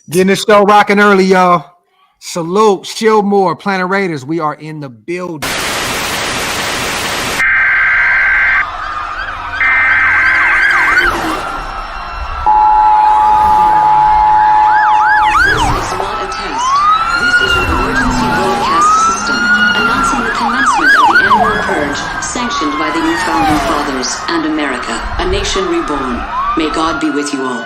Getting the show rocking early, y'all. Salute, Shieldmore, Planet Raiders. We are in the building. Sanctioned by the new founding fathers and America, a nation reborn. May God be with you all.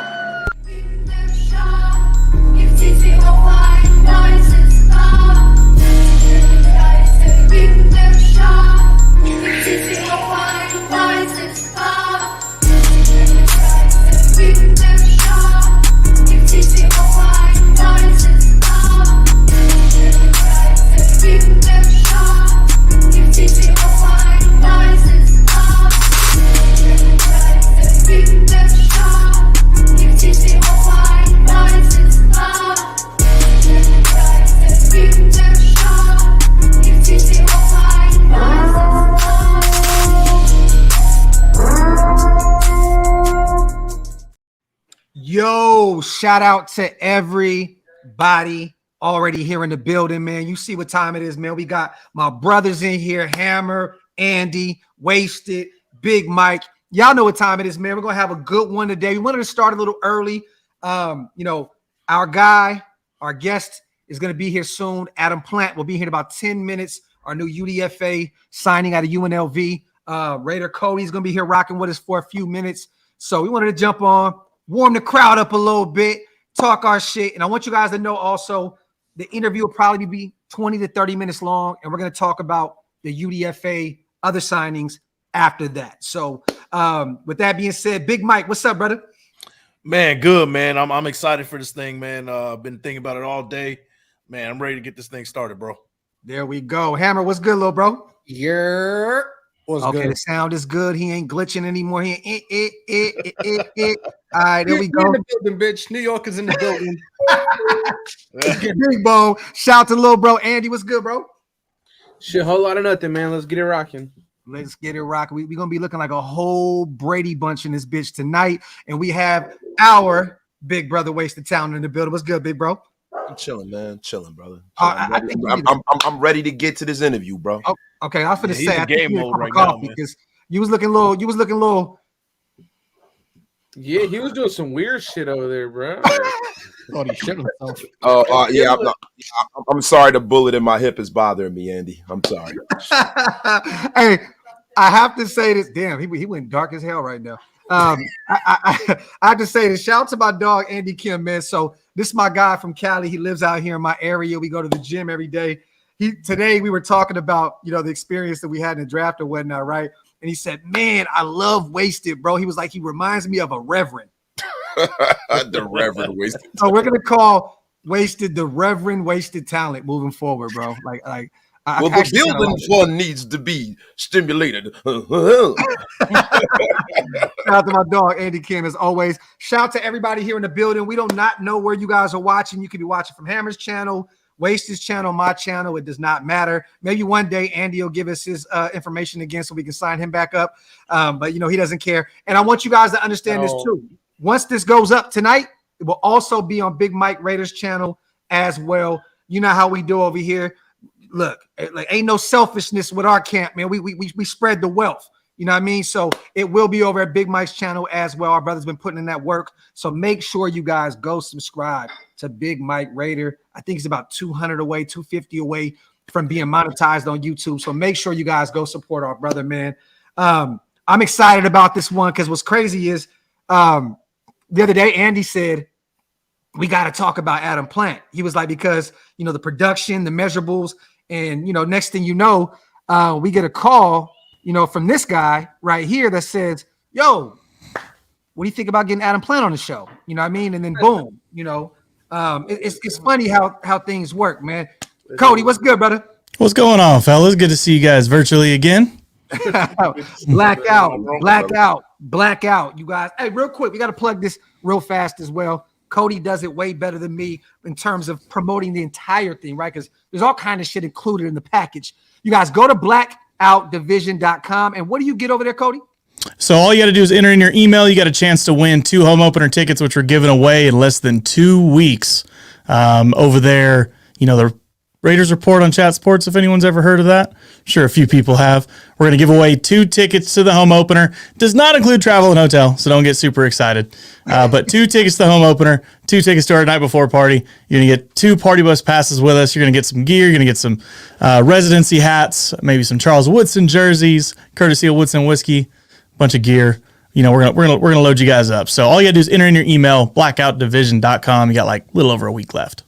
Yo, shout out to everybody already here in the building, man. You see what time it is, man. We got my brothers in here, Hammer, Andy, Wasted, Big Mike. Y'all know what time it is, man. We're going to have a good one today. We wanted to start a little early. Our guest is going to be here soon. Adam Plant will be here in about 10 minutes. Our new UDFA signing out of UNLV. Raider Cody's going to be here rocking with us for a few minutes. So we wanted to jump on, warm the crowd up a little bit, talk our shit. And I want you guys to know also the interview will probably be 20 to 30 minutes long. And we're going to talk about the UDFA other signings after that. So with that being said, Big Mike, what's up, brother? Man, good, man. I'm excited for this thing, man. I've been thinking about it all day. Man, I'm ready to get this thing started, bro. There we go. Hammer, what's good, little bro? Yeah. What's okay, good? The sound is good. He ain't glitching anymore. He ain't All right, there we go. In the building, bitch. New York is in the building. Big Bo. Shout out to little bro Andy. What's good, bro? Shit, whole lot of nothing, man. Let's get it rocking. Let's get it rocking. We're going to be looking like a whole Brady bunch in this bitch tonight. And we have our big brother Wasted Talent in the building. What's good, big bro? I'm chilling, man. Chilling, brother. I'm ready to get to this interview, bro. Oh, okay, I was gonna say I think game you mode right now now, because you was looking little. Yeah, he was doing some weird shit over there, bro. Oh, he shit himself. Yeah. I'm sorry. The bullet in my hip is bothering me, Andy. I'm sorry. Hey, I have to say this. Damn, he went dark as hell right now. I have to say this. Shout out to my dog Andy Kim, man. So this is my guy from Cali. He lives out here in my area. We go to the gym every day. Today we were talking about the experience that we had in the draft or whatnot, right? And he said, "Man, I love Wasted, bro." He was like, he reminds me of a reverend. The Reverend Wasted. So we're gonna call Wasted the Reverend Wasted Talent moving forward, bro. The building fund needs to be stimulated. Shout out to my dog, Andy Kim, as always. Shout out to everybody here in the building. We do not know where you guys are watching. You could be watching from Hammer's channel, Wasted's channel, my channel. It does not matter. Maybe one day Andy will give us his information again so we can sign him back up. But, he doesn't care. And I want you guys to understand this, too. Once this goes up tonight, it will also be on Big Mike Raiders' channel as well. You know how we do over here. Look, ain't no selfishness with our camp, man. We spread the wealth. You know what I mean? So it will be over at Big Mike's channel as well. Our brother's been putting in that work. So make sure you guys go subscribe to Big Mike Raider. I think it's about 200 away, 250 away from being monetized on YouTube. So make sure you guys go support our brother, man. I'm excited about this one because what's crazy is the other day, Andy said, we got to talk about Adam Plant. He was like, because, the production, the measurables, and, next thing you know, we get a call, from this guy right here that says, yo, what do you think about getting Adam Plant on the show? You know what I mean? And then boom, it's funny how things work, man. Cody, what's good, brother? What's going on, fellas? Good to see you guys virtually again. Blackout. You guys. Hey, real quick, we got to plug this real fast as well. Cody does it way better than me in terms of promoting the entire thing, right? Because there's all kind of shit included in the package. You guys go to blackoutdivision.com. And what do you get over there, Cody? So all you got to do is enter in your email. You got a chance to win 2 home opener tickets, which we're giving away in less than 2 weeks. over there. The Raiders Report on Chat Sports, if anyone's ever heard of that. I'm sure a few people have. We're going to give away 2 tickets to the home opener. Does not include travel and hotel, so don't get super excited. But 2 tickets to the home opener, 2 tickets to our night before party. You're going to get 2 party bus passes with us. You're going to get some gear. You're going to get some residency hats, maybe some Charles Woodson jerseys, courtesy of Woodson Whiskey, bunch of gear. We're gonna load you guys up. So all you got to do is enter in your email, blackoutdivision.com. You got like a little over a week left.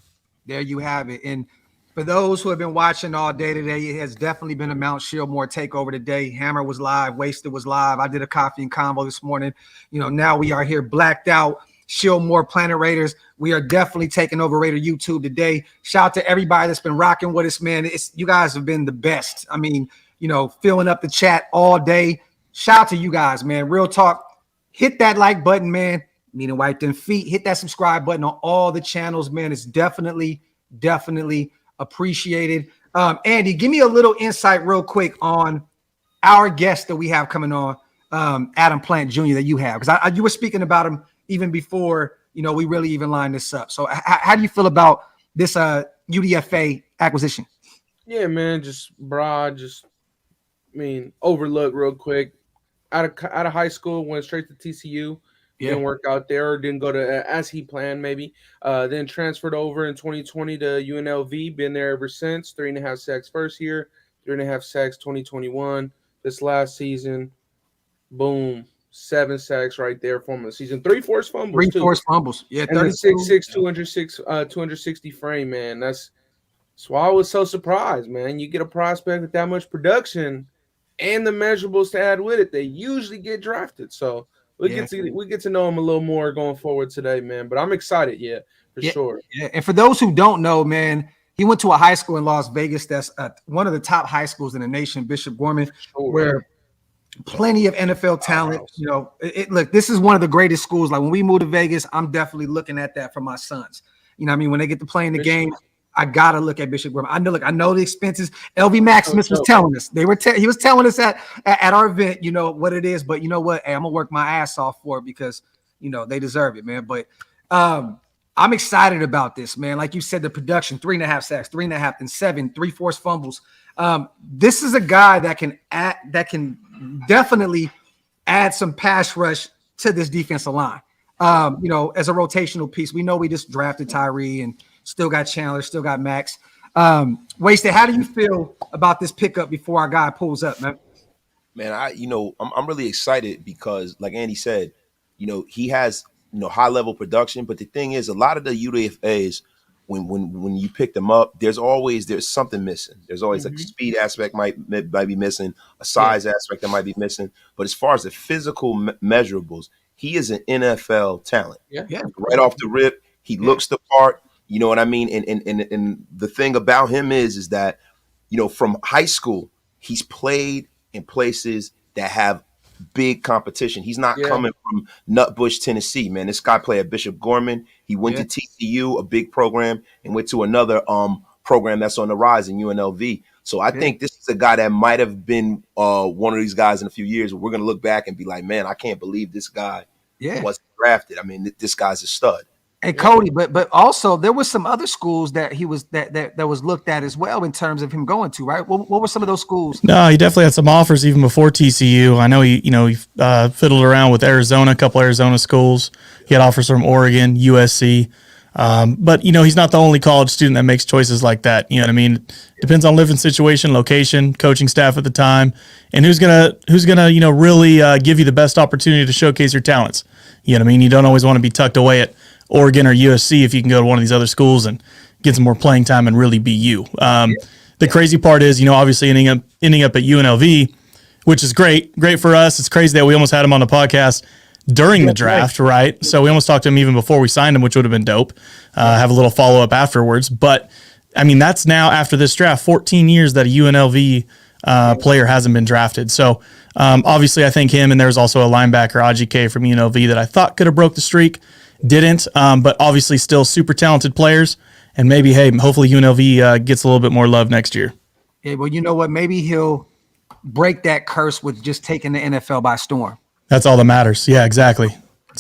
There you have it. And for those who have been watching all day today, it has definitely been a Mount Shieldmore takeover today. Hammer was live, Wasted was live. I did a coffee and convo this morning. Now we are here blacked out. Shieldmore Planet Raiders. We are definitely taking over Raider YouTube today. Shout out to everybody that's been rocking with us, man. You guys have been the best. I mean, filling up the chat all day. Shout out to you guys, man. Real talk. Hit that like button, man. Meaning wipe them feet. Hit that subscribe button on all the channels, man. It's definitely appreciated. Andy, give me a little insight real quick on our guest that we have coming on, Adam Plant Jr. that you have, because you were speaking about him even before we really even lined this up. So how do you feel about this UDFA acquisition? Yeah, man, just broad, overlook real quick. Out of high school, went straight to TCU. Didn't work out there, or didn't go to as he planned maybe. Then transferred over in 2020 to UNLV. Been there ever since. 3.5 sacks first year, 3.5 sacks 2021. This last season, boom, 7 sacks right there from the season. 3 forced fumbles. 3 forced fumbles. Yeah, and the 6'6", 260 frame, man. That's why I was so surprised, man. You get a prospect with that much production and the measurables to add with it, they usually get drafted. So we get to know him a little more going forward today, man. But I'm excited, for sure. Yeah, and for those who don't know, man, he went to a high school in Las Vegas that's one of the top high schools in the nation, Bishop Gorman, where plenty of NFL talent. Look, this is one of the greatest schools. Like when we move to Vegas, I'm definitely looking at that for my sons. When they get to play in the game, I gotta look at Bishop Gorman. I know the expenses. LV Maximus was telling us. He was telling us at our event, what it is. But you know what? Hey, I'm gonna work my ass off for it because they deserve it, man. But I'm excited about this, man. Like you said, the production, 3.5 sacks, 3.5 and 7, 3 forced fumbles. This is a guy that can definitely add some pass rush to this defensive line. As a rotational piece. We know we just drafted Tyree and still got Chandler, still got Max. Wasted, how do you feel about this pickup before our guy pulls up, man? Man, I'm really excited because, like Andy said, he has high level production. But the thing is, a lot of the UDFAs, when you pick them up, there's something missing. There's always like a speed aspect might be missing, a size aspect that might be missing. But as far as the physical measurables, he is an NFL talent. Yeah. Right off the rip, he looks the part. You know what I mean? And the thing about him is that, from high school, he's played in places that have big competition. He's not coming from Nutbush, Tennessee, man. This guy played at Bishop Gorman. He went to TCU, a big program, and went to another program that's on the rise in UNLV. So I think this is a guy that might have been one of these guys in a few years where we're going to look back and be like, man, I can't believe this guy wasn't drafted. I mean, this guy's a stud. And Cody, but also there was some other schools that he was that was looked at as well in terms of him going to, right? What were some of those schools? No, he definitely had some offers even before TCU. I know he fiddled around with Arizona, a couple Arizona schools. He had offers from Oregon, USC. But he's not the only college student that makes choices like that. You know what I mean? Depends on living situation, location, coaching staff at the time, and who's gonna really give you the best opportunity to showcase your talents. You know what I mean? You don't always want to be tucked away at Oregon or USC if you can go to one of these other schools and get some more playing time and really be you. The crazy part is, obviously ending up at UNLV, which is great for us. It's crazy that we almost had him on the podcast during the draft, right? So we almost talked to him even before we signed him, which would have been dope. Have a little follow-up afterwards. But, I mean, that's now after this draft, 14 years that a UNLV player hasn't been drafted. So, obviously, I think him, and there's also a linebacker, AJK from UNLV, that I thought could have broke the streak. Didn't, but obviously still super talented players. And maybe, hopefully UNLV gets a little bit more love next year. Yeah, well, you know what? Maybe he'll break that curse with just taking the NFL by storm. That's all that matters. Yeah, exactly.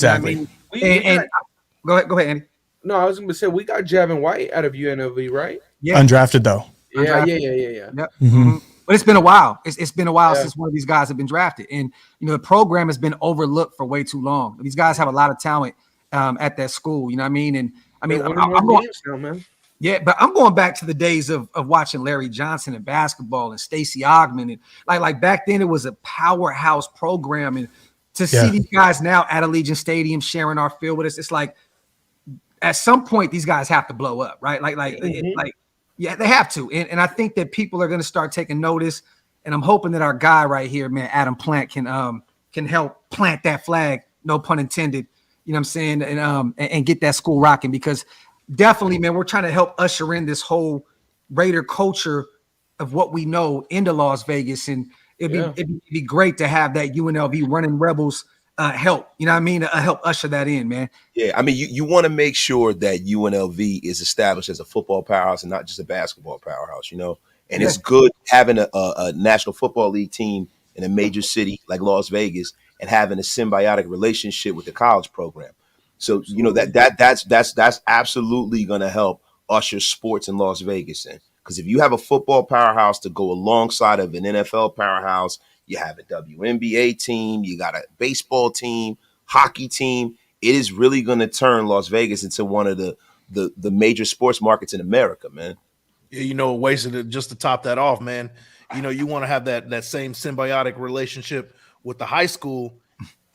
I mean, go ahead, Andy. No, I was going to say we got Javin White out of UNLV, right? Yeah, Undrafted though. Yeah. Yep. Mhm. But it's been a while. It's been a while Yeah. since one of these guys have been drafted, and the program has been overlooked for way too long. These guys have a lot of talent at that school. You know what I mean? And I mean, They're winning I'm more going, games now, man. yeah, but I'm going back to the days of watching Larry Johnson in basketball and Stacey Ogman, and like back then it was a powerhouse program, and to see these guys now at Allegiant Stadium sharing our field with us, it's like at some point these guys have to blow up, right? Yeah, they have to, and I think that people are going to start taking notice, and I'm hoping that our guy right here, man, Adam Plant, can help plant that flag, no pun intended. You know what I'm saying, and get that school rocking, because definitely, man, we're trying to help usher in this whole Raider culture of what we know into Las Vegas, and it'd be great to have that UNLV running Rebels help. You know what I mean? Help usher that in, man. Yeah, I mean, you want to make sure that UNLV is established as a football powerhouse and not just a basketball powerhouse, And it's good having a National Football League team in a major city like Las Vegas and having a symbiotic relationship with the college program. So that's absolutely going to help usher sports in Las Vegas in. Because if you have a football powerhouse to go alongside of an NFL powerhouse, you have a WNBA team, you got a baseball team, hockey team. It is really going to turn Las Vegas into one of the major sports markets in America, man. Wasted just to top that off, man. You want to have that same symbiotic relationship with the high school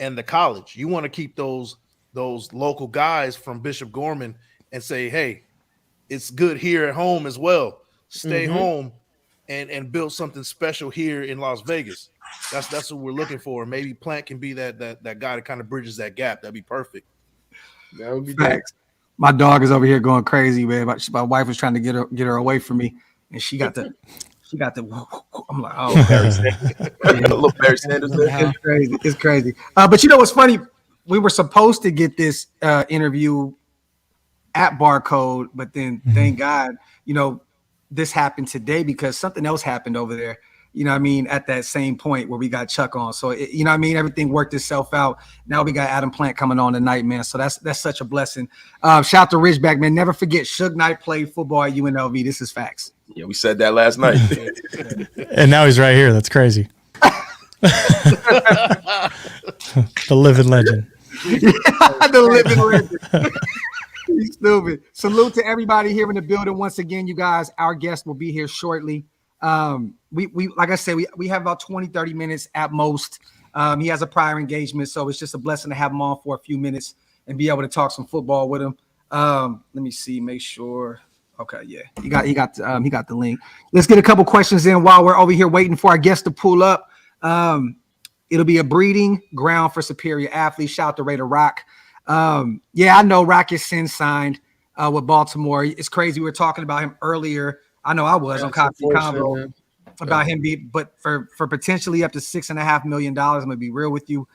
and the college. You want to keep those local guys from Bishop Gorman and say, hey, it's good here at home as well. Stay home and build something special here in Las Vegas. That's what we're looking for. Maybe Plant can be that guy that kind of bridges that gap. That'd be perfect. That would be Facts. My dog is over here going crazy, man. My wife was trying to get her away from me, and she got the. I'm like, oh, Look, Barry Sanders. It's crazy. But you know what's funny? We were supposed to get this interview at Barcode, but then thank God, this happened today because something else happened over there. You know what I mean? At that same point where we got Chuck on. So, you know what I mean? Everything worked itself out. Now we got Adam Plant coming on tonight, man. So that's such a blessing. Shout out to Ridgeback, man. Never forget Suge Knight played football at UNLV. This is facts. Yeah, we said that last night. And now he's right here. That's crazy. The living legend. The living legend. He's stupid. Salute to everybody here in the building. Once again, you guys, our guest will be here shortly. We like I said, we have about 20-30 minutes at most. He has a prior engagement, so it's just a blessing to have him on for a few minutes and be able to talk some football with him. Let me see, make sure. Okay, yeah, he got the link. Let's get a couple questions in while we're over here waiting for our guest to pull up. It'll be a breeding ground for superior athletes. Shout out to Raider Rock. Yeah, I know Rock is since signed with Baltimore. It's crazy. We were talking about him earlier. I know I was on Copy Convo about him but for potentially up to $6.5 million. I'm gonna be real with you.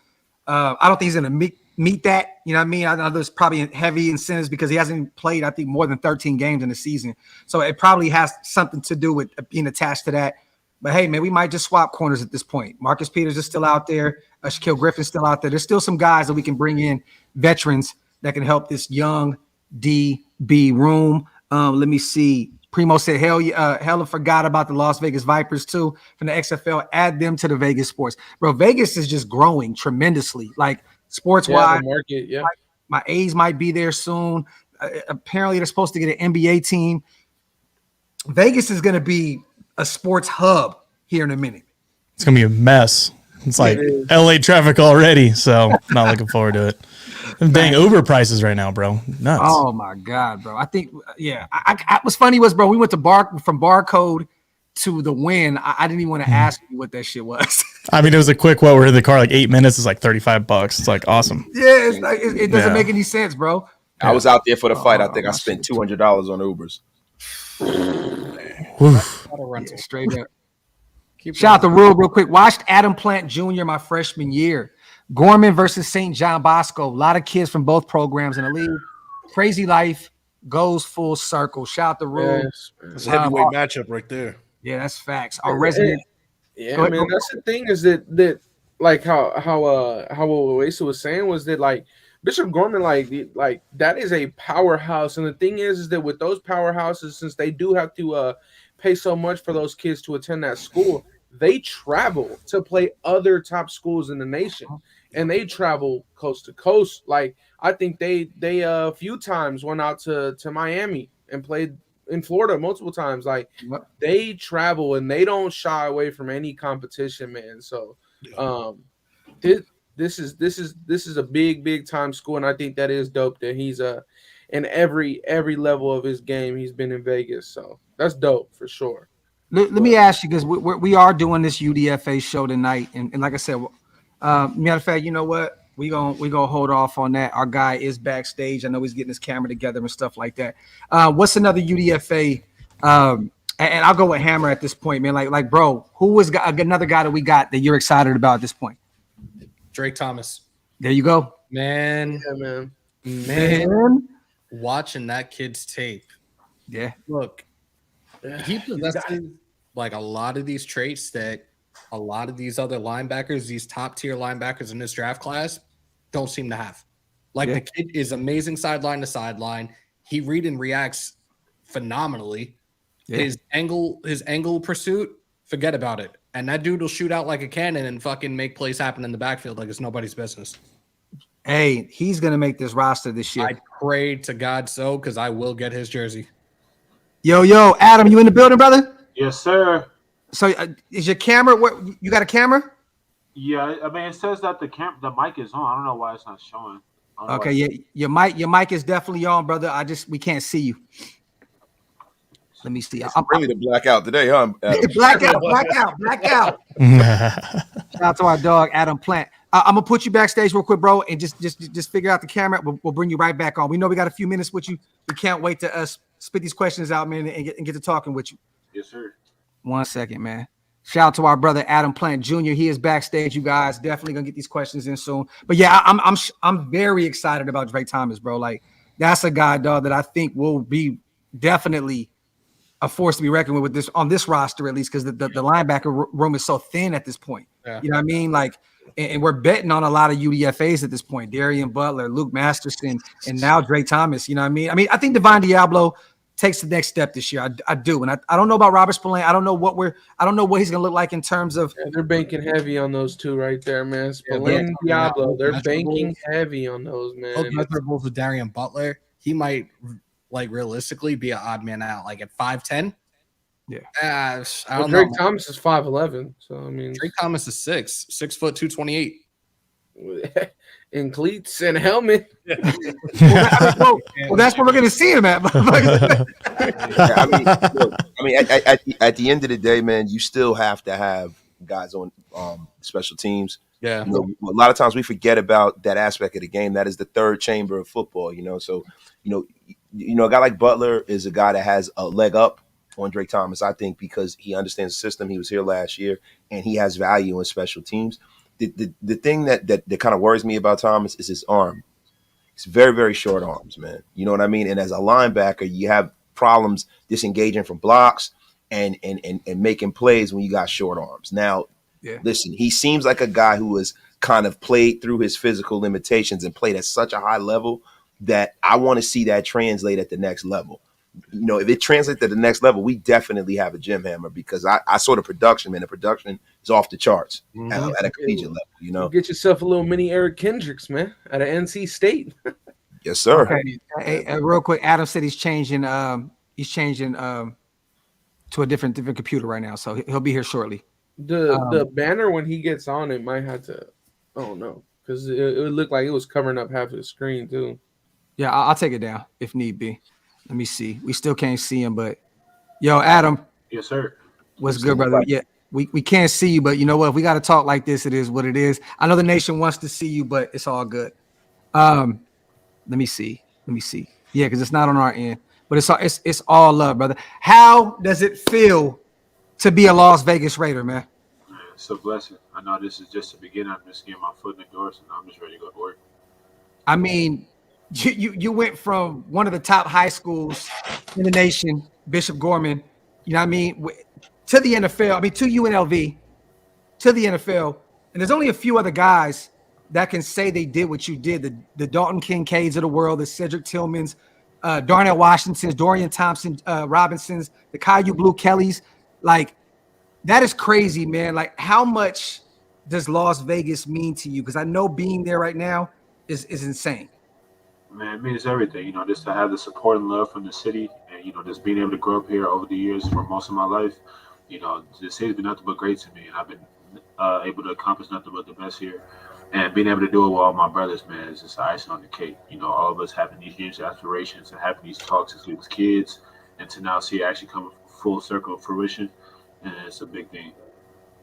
I don't think he's gonna meet that. You know what I mean? I know there's probably heavy incentives because he hasn't played, I think, more than 13 games in the season. So it probably has something to do with being attached to that. But hey, man, we might just swap corners at this point. Marcus Peters is still out there. Shaquille Griffin's still out there. There's still some guys that we can bring in, veterans that can help this young DB room. Let me see. Primo said, hella forgot about the Las Vegas Vipers too from the XFL. Add them to the Vegas sports. Bro, Vegas is just growing tremendously. Like sports-wise, market, yeah. My A's might be there soon. Apparently, they're supposed to get an NBA team. Vegas is going to be a sports hub here in a minute. It's going to be a mess. It's like LA traffic already, so not looking forward to it. Them dang Uber prices right now, bro. Nuts. Oh my God, bro. I think, yeah. What's funny was, bro, we went to from Barcode to the Win. I didn't even want to ask you what that shit was. I mean, it was a quick what? We're in the car like 8 minutes. It's like $35. It's like awesome. Yeah, it's like it doesn't make any sense, bro. I was out there for the fight. I think I spent $200 on Ubers. Yeah, straight up. Shout out to Rule real quick. Watched Adam Plant Jr. my freshman year. Gorman versus St. John Bosco. A lot of kids from both programs in the league. Crazy life goes full circle. Shout out to Rule. Yes, it's a heavyweight matchup right there. Yeah, that's facts. Our resident. Yeah, man. That's the thing is that like how Oasis was saying was that like Bishop Gorman, like that is a powerhouse. And the thing is that with those powerhouses, since they do have to pay so much for those kids to attend that school, they travel to play other top schools in the nation, and they travel coast to coast. Like I think they a few times went out to Miami and played in Florida multiple times. Like they travel and they don't shy away from any competition, man. So this is a big time school, and I think that is dope that he's in every level of his game he's been in Vegas. So that's dope for sure. Let me ask you, because we are doing this UDFA show tonight, and like I said, matter of fact, you know what? We gonna hold off on that. Our guy is backstage. I know he's getting his camera together and stuff like that. What's another UDFA? And I'll go with Hammer at this point, man. Like, bro, who was another guy that we got that you're excited about at this point? Drake Thomas. There you go, Man. Yeah, man. Watching that kid's tape. Yeah. Look, he possesses like a lot of these traits that a lot of these other linebackers, these top tier linebackers in this draft class, don't seem to have. Like the kid is amazing sideline to sideline. He read and reacts phenomenally. Yeah. His angle pursuit, forget about it. And that dude will shoot out like a cannon and fucking make plays happen in the backfield like it's nobody's business. Hey, he's gonna make this roster this year. I pray to God so, because I will get his jersey. Yo, Adam, you in the building, brother? Yes, sir. So is your camera? What, you got a camera? Yeah, I mean it says that the mic is on. I don't know why it's not showing. Okay, yeah, your mic is definitely on, brother. We can't see you. Let me see. It's really the blackout today, huh? Blackout. Shout out to our dog Adam Plant. I'm gonna put you backstage real quick, bro, and just figure out the camera. We'll bring you right back on. We know we got a few minutes with you. We can't wait to spit these questions out, man, and get to talking with you. Yes, sir. 1 second, man. Shout out to our brother Adam Plant Jr. He is backstage. You guys definitely gonna get these questions in soon. But yeah, I'm very excited about Drake Thomas, bro. Like that's a guy, dog, that I think will be definitely a force to be reckoned with this on this roster, at least, because the linebacker room is so thin at this point. Yeah. You know what I mean? Like, and we're betting on a lot of UDFAs at this point. Darian Butler, Luke Masterson, and now Drake Thomas. You know what I mean? I think Devon Diablo takes the next step this year. I do, and I don't know about Robert Spillane. I don't know what he's gonna look like in terms of. Yeah, they're banking heavy on those two right there, man. Spillane, Diablo, they're banking heavy on those, man. Both with Darian Butler, he might. Like realistically, be an odd man out, like at 5'10". Yeah, I don't Drake know. Thomas is 5'11", so I mean, Drake Thomas is 6 foot 228 in cleats and helmet. well, that's where we're gonna see him at. At the end of the day, man, you still have to have guys on special teams. Yeah, you know, a lot of times we forget about that aspect of the game. That is the third chamber of football. You know, so a guy like Butler is a guy that has a leg up on Drake Thomas, I think, because he understands the system. He was here last year, and he has value in special teams. The thing that kind of worries me about Thomas is his arm. It's very, very short arms, man. You know what I mean? And as a linebacker, you have problems disengaging from blocks and making plays when you got short arms. Now, listen, he seems like a guy who has kind of played through his physical limitations and played at such a high level that I want to see that translate at the next level. You know, if it translates to the next level, we definitely have a gym hammer, because I saw the production, man. The production is off the charts at a collegiate level, you know. Get yourself a little mini Eric Kendricks, man, out of NC State. Yes, sir. Okay. Hey, real quick, Adam said he's changing to a different computer right now, so he'll be here shortly. The banner, when he gets on, it might have to. Oh no, because it would look like it was covering up half of the screen too. Yeah, I'll take it down if need be. Let me see. We still can't see him, but yo, Adam. Yes, sir. What's good, brother? Yeah, we can't see you, but you know what? If we got to talk like this, it is what it is. I know the nation wants to see you, but it's all good. Let me see. Yeah, because it's not on our end, but it's all love, brother. How does it feel to be a Las Vegas Raider, man? It's a blessing. I know this is just the beginning. I'm just getting my foot in the door, so now I'm just ready to go to work. I mean, you went from one of the top high schools in the nation, Bishop Gorman, you know what I mean, to the NFL. I mean, to UNLV, to the NFL, and there's only a few other guys that can say they did what you did. The Dalton Kincaids of the world, the Cedric Tillmans, Darnell Washingtons, Dorian Thompson, Robinsons, the Caillou Blue Kellys. Like, that is crazy, man. Like, how much does Las Vegas mean to you? Because I know being there right now is insane. Man, it means everything, just to have the support and love from the city and, just being able to grow up here over the years for most of my life. The city's been nothing but great to me, and I've been able to accomplish nothing but the best here. And being able to do it with all my brothers, man, is just icing on the cake. All of us having these huge aspirations and having these talks as we was kids, and to now see it actually come full circle of fruition, and it's a big thing.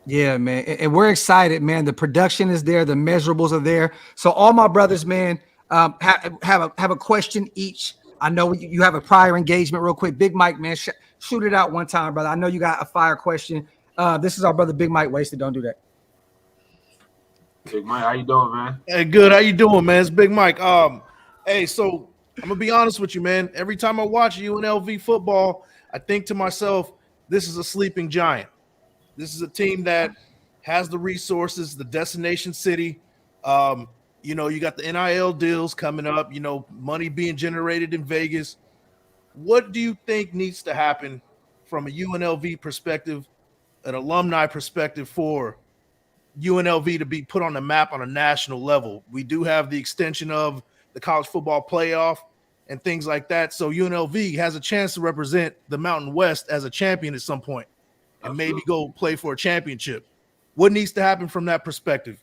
Yeah, man. And we're excited, man. The production is there. The measurables are there. So all my brothers, man, have a question each. I know you have a prior engagement real quick. Big Mike, man, shoot it out one time, brother. I know you got a fire question. This is our brother, Big Mike Wasted. Don't do that. Big Mike, how you doing, man? Hey, good. How you doing, man? It's Big Mike. Hey, so I'm gonna be honest with you, man. Every time I watch UNLV football, I think to myself, this is a sleeping giant. This is a team that has the resources, the destination city. You got the NIL deals coming up, money being generated in Vegas. What do you think needs to happen from a UNLV perspective, an alumni perspective, for UNLV to be put on the map on a national level? We do have the extension of the college football playoff and things like that. So UNLV has a chance to represent the Mountain West as a champion at some point and maybe go play for a championship. What needs to happen from that perspective?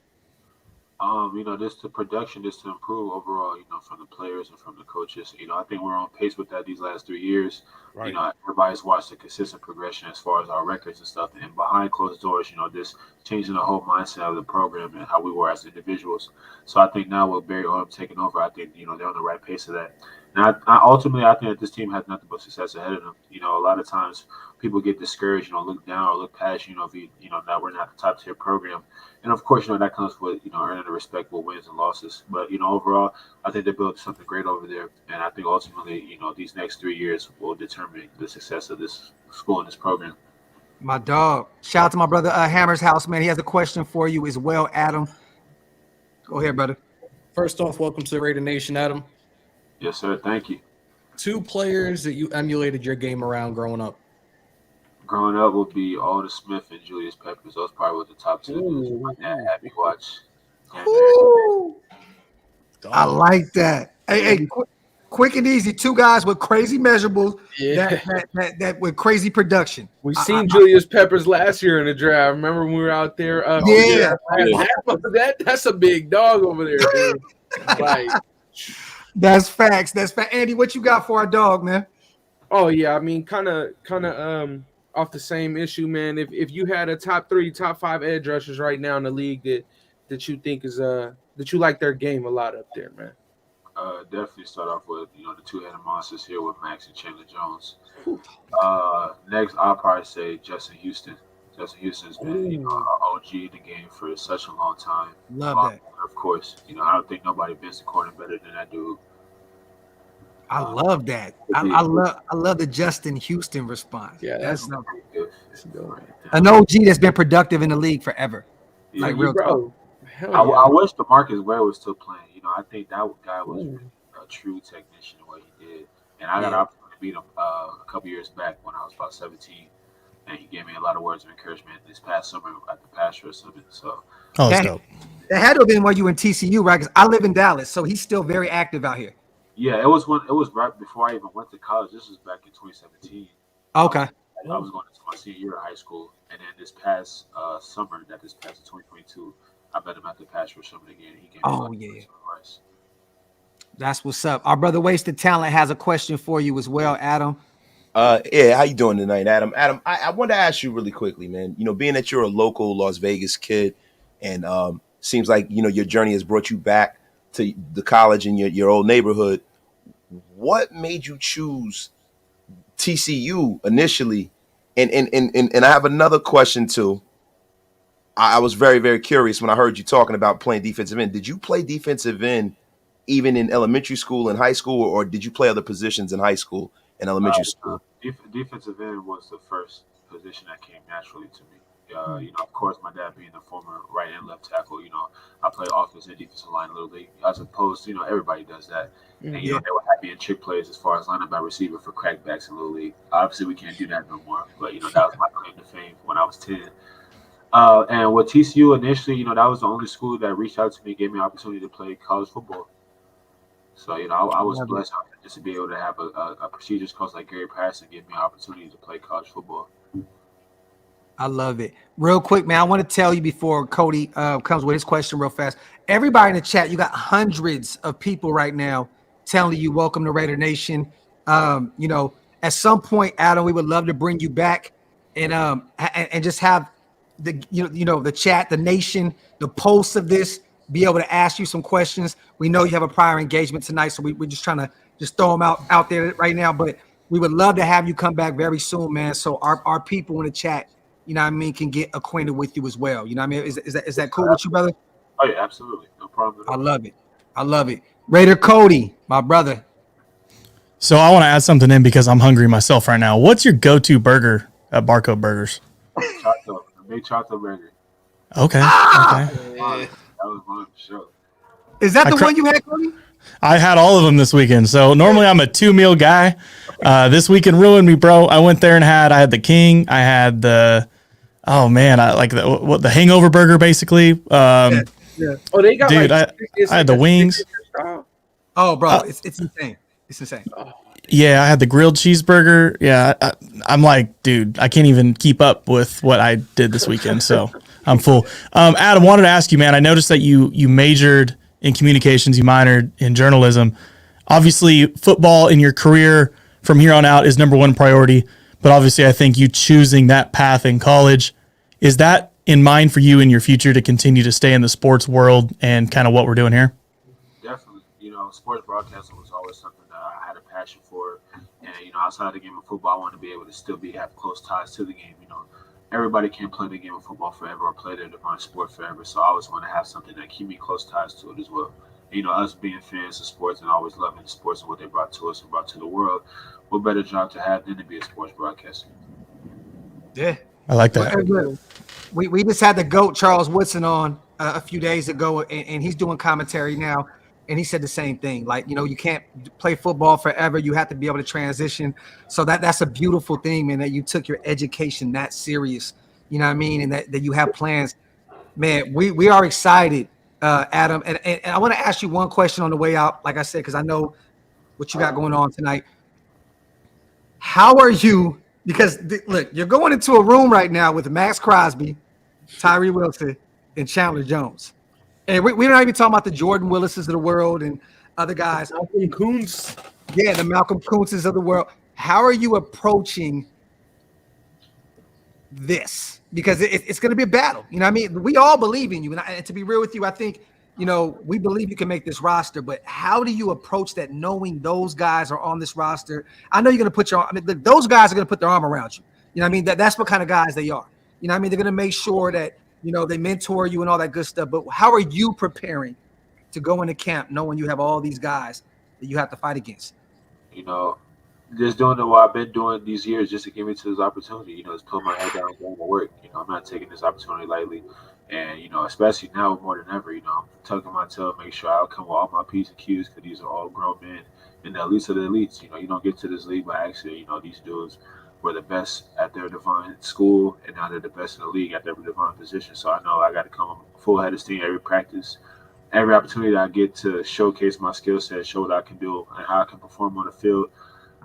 Just the production, just to improve overall, from the players and from the coaches. I think we're on pace with that these last 3 years. Right. Everybody's watched the consistent progression as far as our records and stuff. And behind closed doors, just changing the whole mindset of the program and how we were as individuals. So I think now with Barry Odom taking over, I think, they're on the right pace of that. And ultimately, I think that this team has nothing but success ahead of them. A lot of times people get discouraged, look down or look past, if that we're not the top tier program. And of course, that comes with, earning the respect with wins and losses. But, overall, I think they're building something great over there. And I think ultimately, these next 3 years will determine the success of this school and this program. My dog. Shout out to my brother, Hammer's House, man. He has a question for you as well, Adam. Go ahead, brother. First off, welcome to the Raider Nation, Adam. Yes, sir. Thank you. 2 players that you emulated your game around growing up. Growing up would be Aldous Smith and Julius Peppers. Those probably were the top 2 dudes my dad had me watch. I like that. Hey, quick and easy. 2 guys with crazy measurables. Yeah. That with crazy production. We seen Julius Peppers last year in the draft. Remember when we were out there? Yeah. That's a big dog over there, dude. Like, that's facts. Andy, what you got for our dog, man? Oh yeah, I mean, kind of off the same issue, man. If you had a top 3, top 5 edge rushers right now in the league that you think is that you like their game a lot up there, man. Definitely start off with the 2-headed monsters here with Max and Chandler Jones. Next, I'll probably say Justin Houston. Justin Houston's been an OG in the game for such a long time. Love that. Of course, I don't think nobody bends the corner better than that dude. I love that. I love the Justin Houston response. Yeah, that's good. An OG that's been productive in the league forever. Yeah, like real bro. I wish DeMarcus Ware was still playing. I think that guy was a true technician in what he did. And I got an opportunity to beat him a couple years back when I was about 17. And he gave me a lot of words of encouragement this past summer at the Pastor Summit. So, that's dope. That had to have been while you were in TCU, right? Because I live in Dallas, so he's still very active out here. Yeah, it was right before I even went to college. This was back in 2017. Okay. I was going into my senior year of high school, and then this past summer, this past 2022, I met him at the Pastor Summit again. He gave me advice. That's what's up. Our brother Wasted Talent has a question for you as well, Adam. Yeah, how you doing tonight, Adam? Adam, I want to ask you really quickly, man. Being that you're a local Las Vegas kid, and seems like your journey has brought you back to the college in your old neighborhood. What made you choose TCU initially? And I have another question too. I was very, very curious when I heard you talking about playing defensive end. Did you play defensive end even in elementary school and high school, or did you play other positions in high school and elementary school? Defensive end was the first position that came naturally to me. Of course, my dad being the former right and left tackle, I play offense and defensive line a little league, as opposed to, everybody does that. And, they were happy in trick plays as far as lining by receiver for crackbacks in little league. Obviously, we can't do that no more. But, that was my claim to fame when I was 10. And with TCU initially, that was the only school that reached out to me, gave me an opportunity to play college football. So, I was blessed just to be able to have a prestigious coach like Gary Patterson give me an opportunity to play college football. I love it. Real quick, man, I want to tell you before Cody comes with his question real fast. Everybody in the chat, you got hundreds of people right now telling you welcome to Raider Nation. At some point, Adam, we would love to bring you back and just have the chat, the nation, the pulse of this, be able to ask you some questions. We know you have a prior engagement tonight, so we're just trying to just throw them out there right now. But we would love to have you come back very soon, man. So our people in the chat, can get acquainted with you as well. You know what I mean? Is that cool with you, brother? Oh, yeah, absolutely. No problem at all. I love it. Raider Cody, my brother. So I want to add something in because I'm hungry myself right now. What's your go-to burger at Barcode Burgers? Chato, a big Chato burger. Okay. Okay. That was fun for sure. Is that the one you had, Cody? I had all of them this weekend. So normally I'm a 2-meal guy. This weekend ruined me, bro. I went there and I had the King. I had the, I like the Hangover burger, basically. Yeah. Oh, they got dude, I had the wings. Oh, bro, it's insane. It's insane. Yeah, I had the grilled cheeseburger. Yeah, I'm like, dude, I can't even keep up with what I did this weekend. So I'm full. Adam, wanted to ask you, man, I noticed that you majored in communications, you minored in journalism. Obviously, football in your career from here on out is number one priority. But obviously, I think you choosing that path in college, is that in mind for you in your future to continue to stay in the sports world and kind of what we're doing here? Definitely. Sports broadcasting was always something that I had a passion for. And, outside the game of football, I want to be able to still have close ties to the game. Everybody can't play the game of football forever or play their divine sport forever. So I always want to have something that keep me close ties to it as well. Us being fans of sports and always loving sports and what they brought to us and brought to the world, what better job to have than to be a sports broadcaster? Yeah. I like that. We just had the GOAT Charles Woodson on a few days ago, and he's doing commentary now. And he said the same thing. Like, you can't play football forever. You have to be able to transition. So that's a beautiful thing, man, that you took your education that serious, you know what I mean? And that you have plans. Man, we are excited, Adam. And I want to ask you one question on the way out, like I said, because I know what you got going on tonight. How are you? Because, look, you're going into a room right now with Max Crosby, Tyree Wilson, and Chandler Jones. And we're not even talking about the Jordan Willises of the world and other guys. Malcolm Kuntz. Yeah, the Malcolm Kuntzes of the world. How are you approaching this? Because it's going to be a battle. You know what I mean? We all believe in you. And to be real with you, I think, we believe you can make this roster. But how do you approach that knowing those guys are on this roster? I know you're going to put those guys are going to put their arm around you. You know what I mean? That's what kind of guys they are. You know what I mean? They're going to make sure that, they mentor you and all that good stuff. But how are you preparing to go into camp knowing you have all these guys that you have to fight against? Just doing what I've been doing these years just to get me to this opportunity, just put my head down and going to work. I'm not taking this opportunity lightly. And, especially now more than ever, I'm tucking my tail, make sure I come with all my P's and Q's because these are all grown men and the elites of the elites. You don't get to this league by accident. These dudes were the best at their divine school, and now they're the best in the league at their divine position. So I know I got to come full head of steam every practice, every opportunity that I get to showcase my skill set, show what I can do, and how I can perform on the field.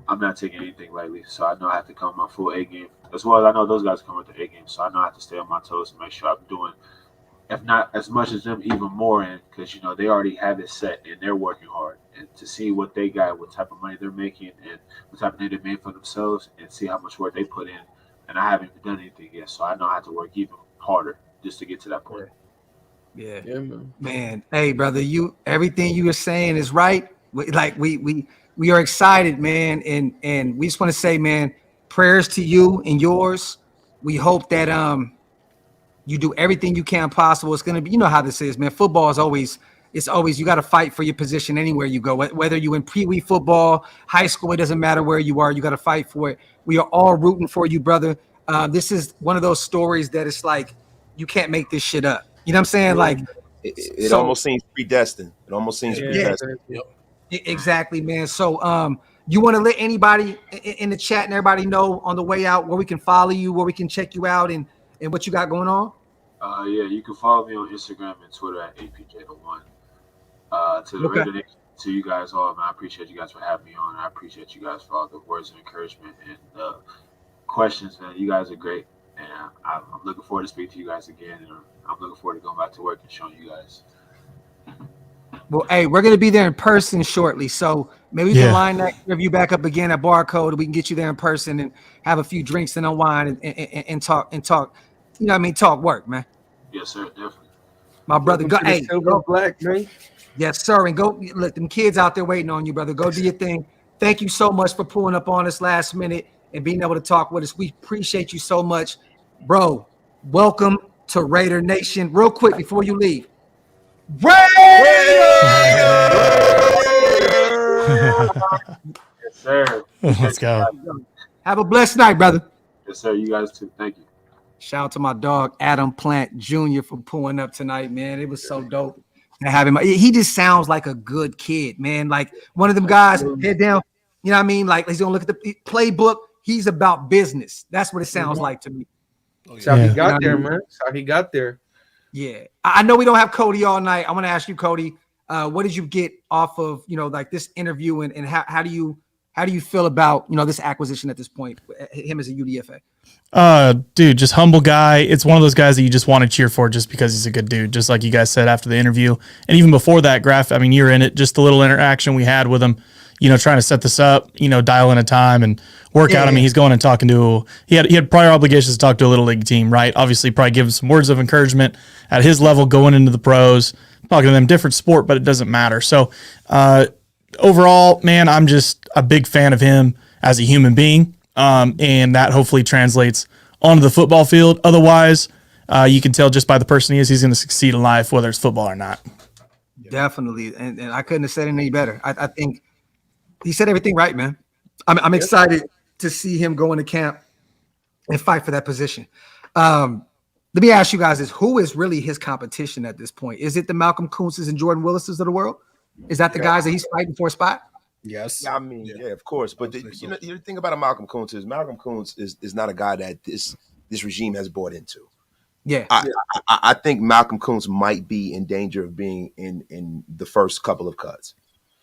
I'm not taking anything lightly. So I know I have to come with my full A game, as well as I know those guys come with their A game. So I know I have to stay on my toes and make sure I'm doing, if not as much as them, even more. And because, they already have it set and they're working hard. And to see what they got, what type of money they're making, and what type of money they made for themselves, and see how much work they put in. And I haven't even done anything yet, so I know I have to work even harder just to get to that point. Yeah, man. Hey, brother, everything you were saying is right. We are excited, man, and we just want to say, man, prayers to you and yours. We hope that you do everything you can possible. It's gonna be, how this is, man. Football is always. It's always, you got to fight for your position anywhere you go, whether you in Pee-wee football, high school, it doesn't matter where you are. You got to fight for it. We are all rooting for you, brother. This is one of those stories that it's like you can't make this shit up. You know what I'm saying? Like, It almost seems predestined. It almost seems predestined. Exactly, man. So, you want to let anybody in the chat and everybody know on the way out where we can follow you, where we can check you out, and what you got going on? Yeah, you can follow me on Instagram and Twitter at APJ1. To the Raider Nation, to you guys all, man, I appreciate you guys for having me on. I appreciate you guys for all the words of encouragement and questions, man. You guys are great, and I'm looking forward to speaking to you guys again. And I'm looking forward to going back to work and showing you guys. Well, hey, we're going to be there in person shortly, so maybe we can line that interview back up again at Barcode. We can get you there in person and have a few drinks and unwind and talk. You know what I mean? Talk work, man. Yes, sir, definitely. My brother, go. Hey, Silver Black, man. Yes, sir. And go look, them kids out there waiting on you, brother. Go do your thing. Thank you so much for pulling up on us last minute and being able to talk with us. We appreciate you so much, bro. Welcome to Raider Nation. Real quick before you leave. Yes, sir. Let's go. Have a blessed night, brother. Yes, sir. You guys too. Thank you. Shout out to my dog, Adam Plant Jr. for pulling up tonight, man. It was so dope to have him. He just sounds like a good kid, man. Like one of them guys, head down. You know what I mean? Like he's gonna look at the playbook. He's about business. That's what it sounds like to me. That's how he got there, man. That's how he got there. Yeah. I know we don't have Cody all night. I want to ask you, Cody, what did you get off of, like this interview and how do you feel about, this acquisition at this point, him as a UDFA? Dude, just humble guy. It's one of those guys that you just want to cheer for just because he's a good dude, just like you guys said after the interview. And even before that, Graf, I mean, you're in it, just the little interaction we had with him, trying to set this up, dial in a time and work out. I mean, he's going and talking to, he had prior obligations to talk to a little league team, right? Obviously, probably give him some words of encouragement at his level going into the pros, talking to them, different sport, but it doesn't matter. So, overall, man, I'm just a big fan of him as a human being. And that hopefully translates onto the football field. Otherwise, you can tell just by the person he is, he's going to succeed in life, whether it's football or not. Definitely. And I couldn't have said it any better. I think he said everything right, man. I'm excited to see him go into camp and fight for that position. Let me ask you guys this. Who is really his competition at this point? Is it the Malcolm Kuntzes and Jordan Willises of the world? Is that the guys that he's fighting for a spot? Yes. Yeah, I mean, yeah, of course. But the thing about a Malcolm Kuntz is not a guy that this regime has bought into. Yeah. I think Malcolm Kuntz might be in danger of being in the first couple of cuts.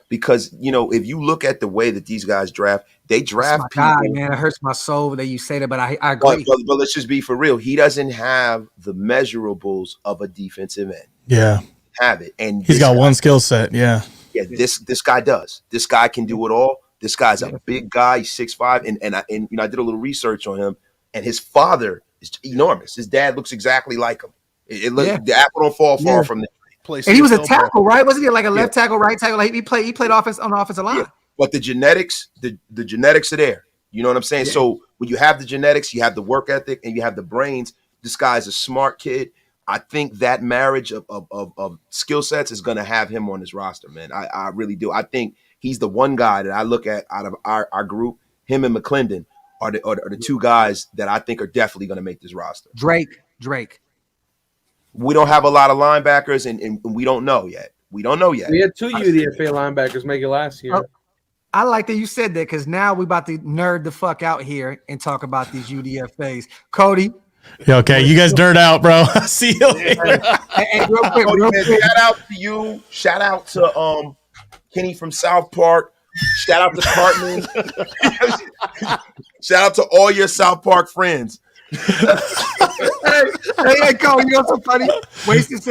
Because, if you look at the way that these guys draft, they draft people. God, man, it hurts my soul that you say that, but I agree. But let's just be for real. He doesn't have the measurables of a defensive end. Yeah. Have it. And he's got one skill set. Yeah. Yeah, this guy does. This guy can do it all. This guy's a big guy. He's 6'5", and I did a little research on him. And his father is enormous. His dad looks exactly like him. The apple don't fall far from the tree. And he was a tackle, right? Wasn't he like a left tackle, right tackle? Like he played offense on the offensive line. Yeah. But the genetics are there. You know what I'm saying? Yeah. So when you have the genetics, you have the work ethic, and you have the brains. This guy's a smart kid. I think that marriage of skill sets is going to have him on his roster, man. I really do. I think he's the one guy that I look at out of our group. Him and McClendon are the two guys that I think are definitely going to make this roster. Drake. We don't have a lot of linebackers, and we don't know yet. We had 2 UDFA linebackers make it last year. I like that you said that because now we're about to nerd the fuck out here and talk about these UDFAs. Cody. Yeah, okay, you guys nerd out, bro. See you later. Hey, real quick. Shout out to you. Shout out to Kenny from South Park. Shout out to Cartman. Shout out to all your South Park friends. hey, Cody, you know what's so funny? Wasted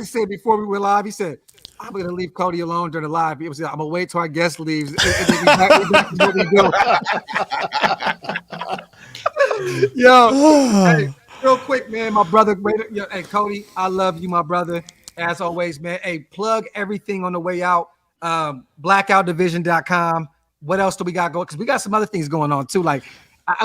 said before we went live, he said, I'm going to leave Cody alone during the live. He was like, I'm going to wait till our guest leaves. What we do. Yo, hey, real quick, man, my brother. Hey, Cody, I love you, my brother. As always, man. Hey, plug everything on the way out. Blackoutdivision.com. What else do we got going? Because we got some other things going on too. Like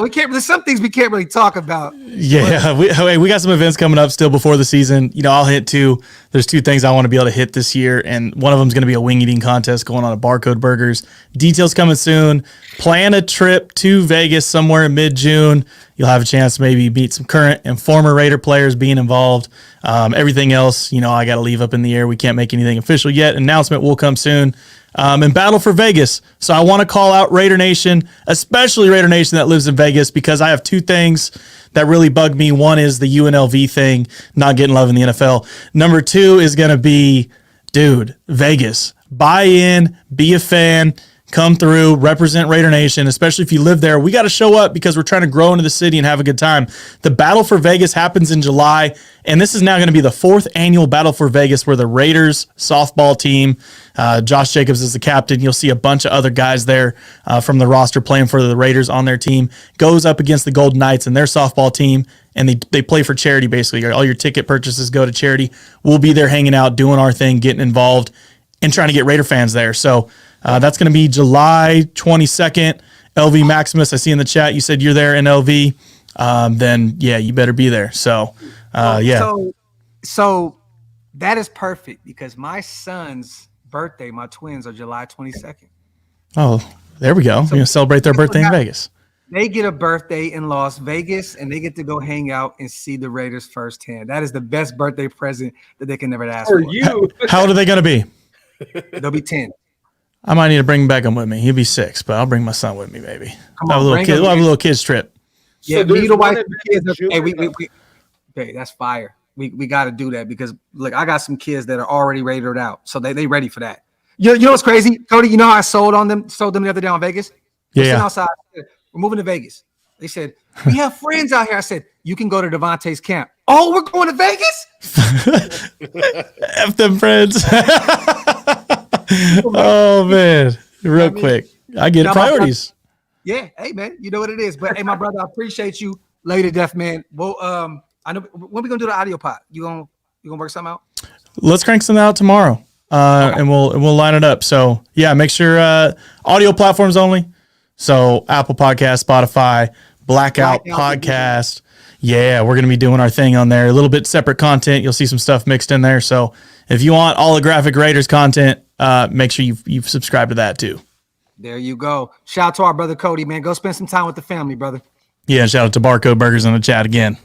We can't. There's some things we can't really talk about. Yeah, we got some events coming up still before the season. I'll hit two. There's two things I want to be able to hit this year, and one of them is going to be a wing eating contest going on at Barcode Burgers. Details coming soon. Plan a trip to Vegas somewhere in mid-June. You'll have a chance to maybe meet some current and former Raider players being involved. Everything else, I got to leave up in the air. We can't make anything official yet. Announcement will come soon. And battle for Vegas. So I want to call out Raider Nation, especially Raider Nation that lives in Vegas, because I have two things that really bug me. One is the UNLV thing, not getting love in the NFL. Number two is going to be, dude, Vegas. Buy in, be a fan, come through, represent Raider Nation, especially if you live there. We got to show up because we're trying to grow into the city and have a good time. The Battle for Vegas happens in July, and this is now going to be the 4th annual Battle for Vegas where the Raiders softball team, Josh Jacobs is the captain. You'll see a bunch of other guys there from the roster playing for the Raiders on their team, goes up against the Golden Knights and their softball team, and they play for charity basically. All your ticket purchases go to charity. We'll be there hanging out, doing our thing, getting involved, and trying to get Raider fans there. So that's going to be July 22nd. LV Maximus, I see in the chat, you said you're there in LV. Then, yeah, you better be there. So, yeah. So that is perfect because my son's birthday, my twins, are July 22nd. Oh, there we go. We're going to celebrate their birthday in Vegas. They get a birthday in Las Vegas, and they get to go hang out and see the Raiders firsthand. That is the best birthday present that they can never ask for. You. How old are they going to be? They'll be 10. I might need to bring Beckham with me. He'll be 6, but I'll bring my son with me, maybe. Come on, we'll have a little kids trip. Yeah, So me, the wife, there's the kids. one Hey, okay, that's fire. We got to do that because look, I got some kids that are already rated out, so they ready for that. You know what's crazy, Cody? You know how I sold them the other day on Vegas? Yeah. Outside, we're moving to Vegas. They said we have friends out here. I said you can go to Devontae's camp. Oh, we're going to Vegas? F them friends. Oh man, real quick. I get it. Priorities. Yeah, hey man, you know what it is. But hey, my brother, I appreciate you, Lady Deaf Man. Well, I know when we gonna do the audio pod. You gonna work something out? Let's crank something out tomorrow, and we'll line it up. So yeah, make sure audio platforms only. So Apple Podcast, Spotify, Blackout Podcast. Yeah, we're gonna be doing our thing on there. A little bit separate content. You'll see some stuff mixed in there. So if you want holographic Raiders content, make sure you've subscribed to that too. There you go. Shout out to our brother Cody, man. Go spend some time with the family, brother. Yeah, shout out to Barcode Burgers in the chat again.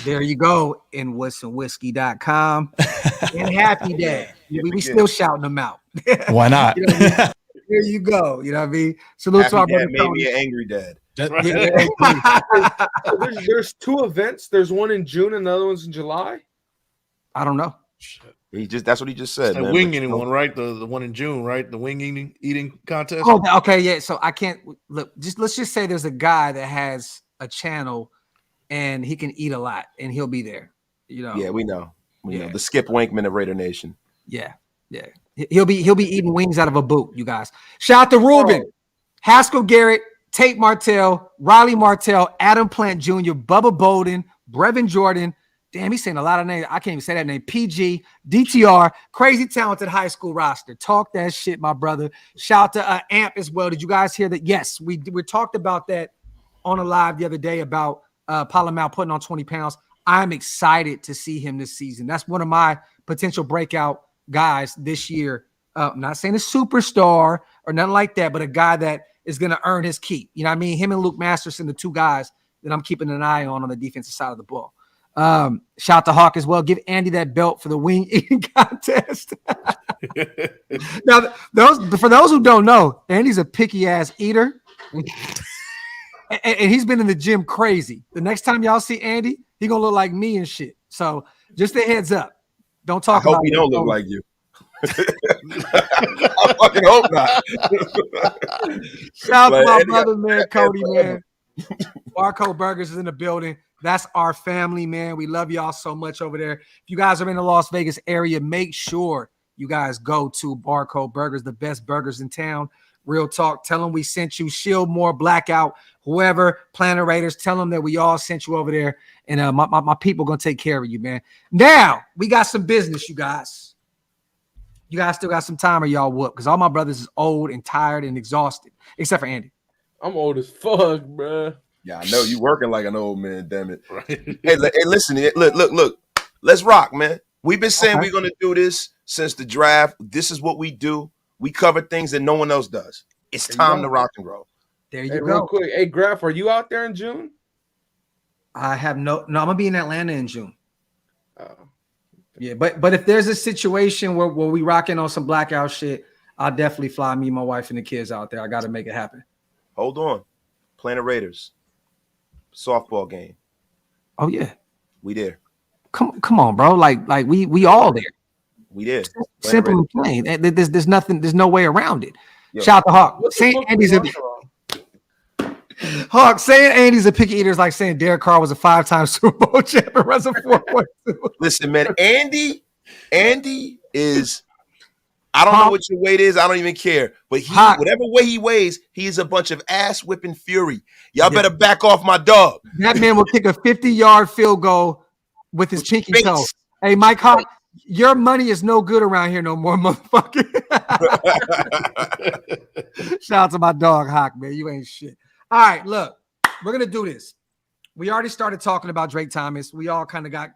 There you go. And WhisonWhiskey.com. And Happy Dad. We still shouting them out. Why not? You know what I mean? There you go. You know what I mean? Salute Happy to our dad brother made Cody. me an angry dad. There's 2 events. There's one in June and the other one's in July. I don't know. That's what he just said. The Man. wing eating one, right? The one in June, right? The wing eating contest. Oh, okay, yeah. So I can't look. Let's just say there's a guy that has a channel, and he can eat a lot, and he'll be there. Yeah, we know. We know. Yeah. The Skip Wankman of Raider Nation. Yeah. He'll be eating wings out of a boot. You guys. Shout out to Ruben, Haskell Garrett, Tate Martell, Riley Martell, Adam Plant Jr., Bubba Bolden, Brevin Jordan. Damn, he's saying a lot of names. I can't even say that name. PG, DTR, crazy talented high school roster. Talk that shit, my brother. Shout out to Amp as well. Did you guys hear that? Yes, we talked about that on a live the other day about Palomar putting on 20 pounds. I'm excited to see him this season. That's one of my potential breakout guys this year. I'm not saying a superstar or nothing like that, but a guy that is going to earn his keep. You know what I mean? Him and Luke Masterson, the 2 guys that I'm keeping an eye on the defensive side of the ball. Shout out to Hawk as well. Give Andy that belt for the wing eating contest. Now, for those who don't know, Andy's a picky ass eater, and he's been in the gym crazy. The next time y'all see Andy, he gonna look like me and shit. So just a heads up. Don't talk. I hope he don't look like you. I fucking hope not. Shout out to my brother, man, Cody, man. Barcode Burgers is in the building. That's our family, man. We love y'all so much over there. If you guys are in the Las Vegas area, make sure you guys go to Barcode Burgers, the best burgers in town. Real talk. Tell them we sent you. Shieldmore, Blackout, whoever, Planet Raiders. Tell them that we all sent you over there. And my people going to take care of you, man. Now, we got some business, you guys. You guys still got some time or y'all whoop because all my brothers is old and tired and exhausted, except for Andy. I'm old as fuck, bruh. Yeah, I know you working like an old man. Damn it. Right. Hey, listen. Look. Let's rock, man. We've been saying Okay. we're gonna do this since the draft. This is what we do. We cover things that no one else does. It's There you time go. to rock and roll. There you Hey, go. real quick, hey Graf, are you out there in June? I have no. I'm gonna be in Atlanta in June. Oh. Yeah, but if there's a situation where we rocking on some blackout shit, I'll definitely fly me, my wife, and the kids out there. I got to make it happen. Hold on. Planet Raiders. Softball game. Oh yeah, We there. come on, bro. Like we all there. We there. Simple and plain. There's nothing. There's no way around it. Yo. Shout out to Hawk. What the Saying fuck Andy's is a wrong? Hawk. Saying Andy's a picky eater is like saying Derek Carr was a 5-time Super Bowl champ and runs a 4.2. Listen, man. Andy is. I don't know what your weight is. I don't even care. But whatever way he weighs, he's a bunch of ass whipping fury. Y'all better back off my dog. That man will kick a 50-yard field goal with his pinky face. toe. Hey, Mike Hawk, your money is no good around here no more, motherfucker. Shout out to my dog, Hawk, man. You ain't shit. All right, look, we're going to do this. We already started talking about Drake Thomas. We all kind of got,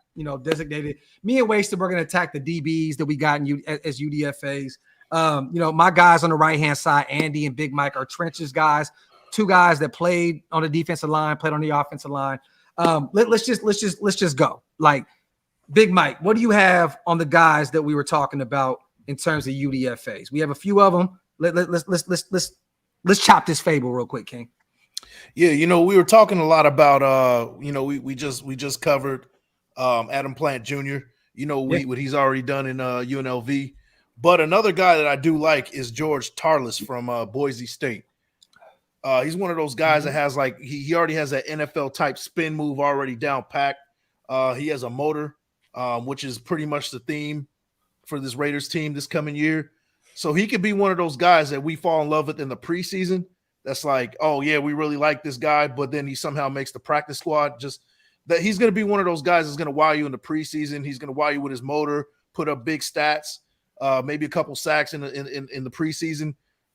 designated. Me and Wasted, we're going to attack the DBs that we got as UDFAs. My guys on the right-hand side, Andy and Big Mike, are trenches guys. Two guys that played on the defensive line, played on the offensive line. Let's just go. Like, Big Mike, what do you have on the guys that we were talking about in terms of UDFAs? We have a few of them. Let's chop this fable real quick, King. Yeah, we were talking a lot about we just covered Adam Plant Jr. What he's already done in UNLV. But another guy that I do like is George Tarlis from Boise State. He's one of those guys that has he already has that NFL type spin move already down packed. He has a motor, which is pretty much the theme for this Raiders team this coming year. So he could be one of those guys that we fall in love with in the preseason. That's like, oh yeah, we really like this guy, but then he somehow makes the practice squad. Just that he's going to be one of those guys that's going to wow you in the preseason. He's going to wow you with his motor, put up big stats, maybe a couple sacks in the preseason.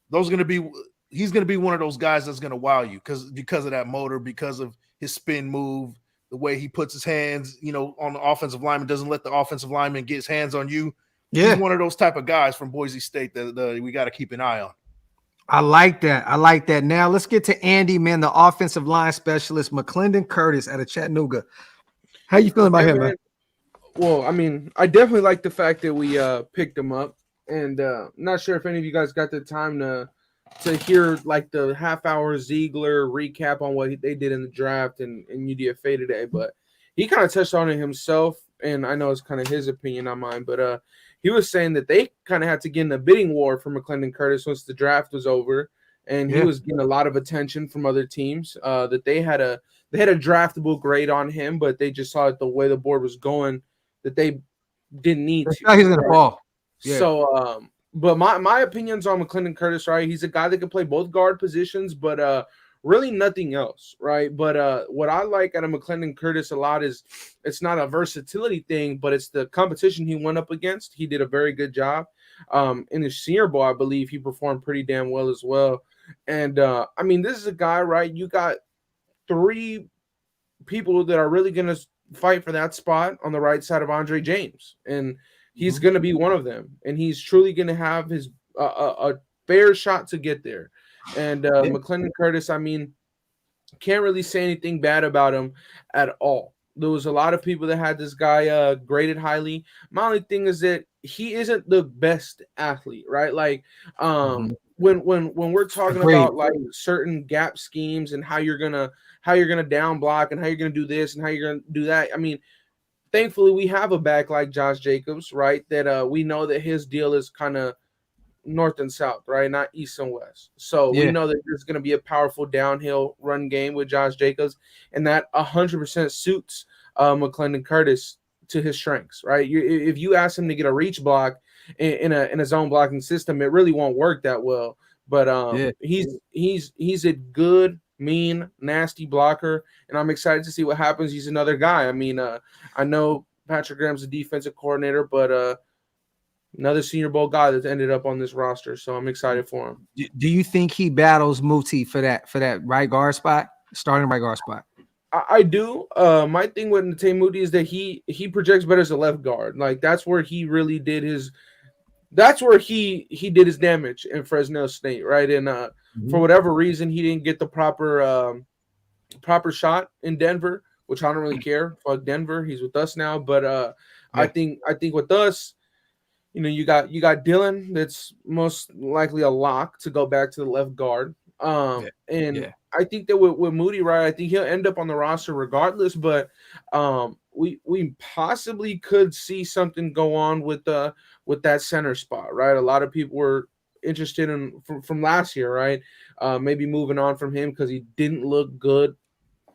He's going to be one of those guys that's going to wow you because of that motor, because of his spin move, the way he puts his hands, on the offensive lineman, doesn't let the offensive lineman get his hands on you. Yeah. He's one of those type of guys from Boise State that we got to keep an eye on. I like that. Now let's get to Andy, man, the offensive line specialist, McClendon Curtis out of Chattanooga. How you feeling about him, man? Well, I mean, I definitely like the fact that we picked him up, and not sure if any of you guys got the time to hear like the half-hour Ziegler recap on what they did in the draft and UDFA today, but he kind of touched on it himself, and I know it's kind of his opinion, not mine, but he was saying that they kind of had to get in a bidding war for McClendon Curtis once the draft was over, and he was getting a lot of attention from other teams. That they had a draftable grade on him, but they just saw it the way the board was going that they didn't need to. He's gonna fall. Yeah. So, but my opinions on McClendon Curtis, right? He's a guy that can play both guard positions, but really nothing else, right? But what I like out of McClendon Curtis a lot is it's not a versatility thing, but it's the competition he went up against. He did a very good job. In his Senior Bowl, I believe he performed pretty damn well as well. And I mean, this is a guy, right? You got three people that are really going to fight for that spot on the right side of Andre James, and he's going to be one of them. And he's truly going to have his a fair shot to get there. And McClendon Curtis, I mean, can't really say anything bad about him at all. There was a lot of people that had this guy graded highly. My only thing is that he isn't the best athlete, right? Like when we're talking about like certain gap schemes and how you're gonna down block and how you're gonna do this and how you're gonna do that. I mean, thankfully we have a back like Josh Jacobs, right? That we know that his deal is kind of north and south, right? Not east and west. So we know that there's going to be a powerful downhill run game with Josh Jacobs, and that 100% suits McClendon Curtis to his strengths, right? If you ask him to get a reach block in a zone blocking system, it really won't work that well. But he's a good, mean, nasty blocker, and I'm excited to see what happens. He's another guy. I mean, I know Patrick Graham's a defensive coordinator, but another Senior Bowl guy that's ended up on this roster, so I'm excited for him. Do you think he battles Muti for that right guard spot? starting right guard spot. I do. My thing with Nate Moody is that he projects better as a left guard. Like that's where he really did his. That's where he did his damage in Fresno State, right? And for whatever reason, he didn't get the proper shot in Denver, which I don't really care. Fuck Denver, he's with us now. But I think with us, you know, you got Dylan. That's most likely a lock to go back to the left guard. I think that with Moody, right, I think he'll end up on the roster regardless, but we possibly could see something go on with that center spot, right? A lot of people were interested in from last year, right? Maybe moving on from him because he didn't look good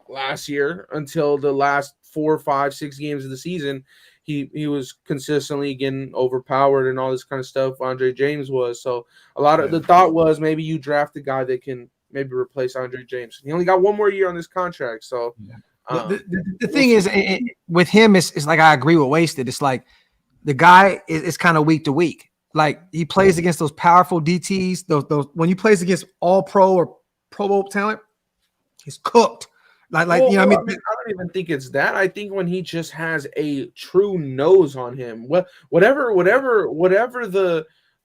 last year until the last 4, 5, 6 games of the season. He was consistently getting overpowered and all this kind of stuff. Andre James was. So a lot of the thought was maybe you draft a guy that can maybe replace Andre James. He only got 1 more year on this contract. So the thing is, with him, it's like I agree with Wasted. It's like the guy is kind of week to week. Like he plays against those powerful DTs. Those when he plays against all pro or Pro Bowl talent, he's cooked. I don't even think it's that. I think when he just has a true nose on him, whatever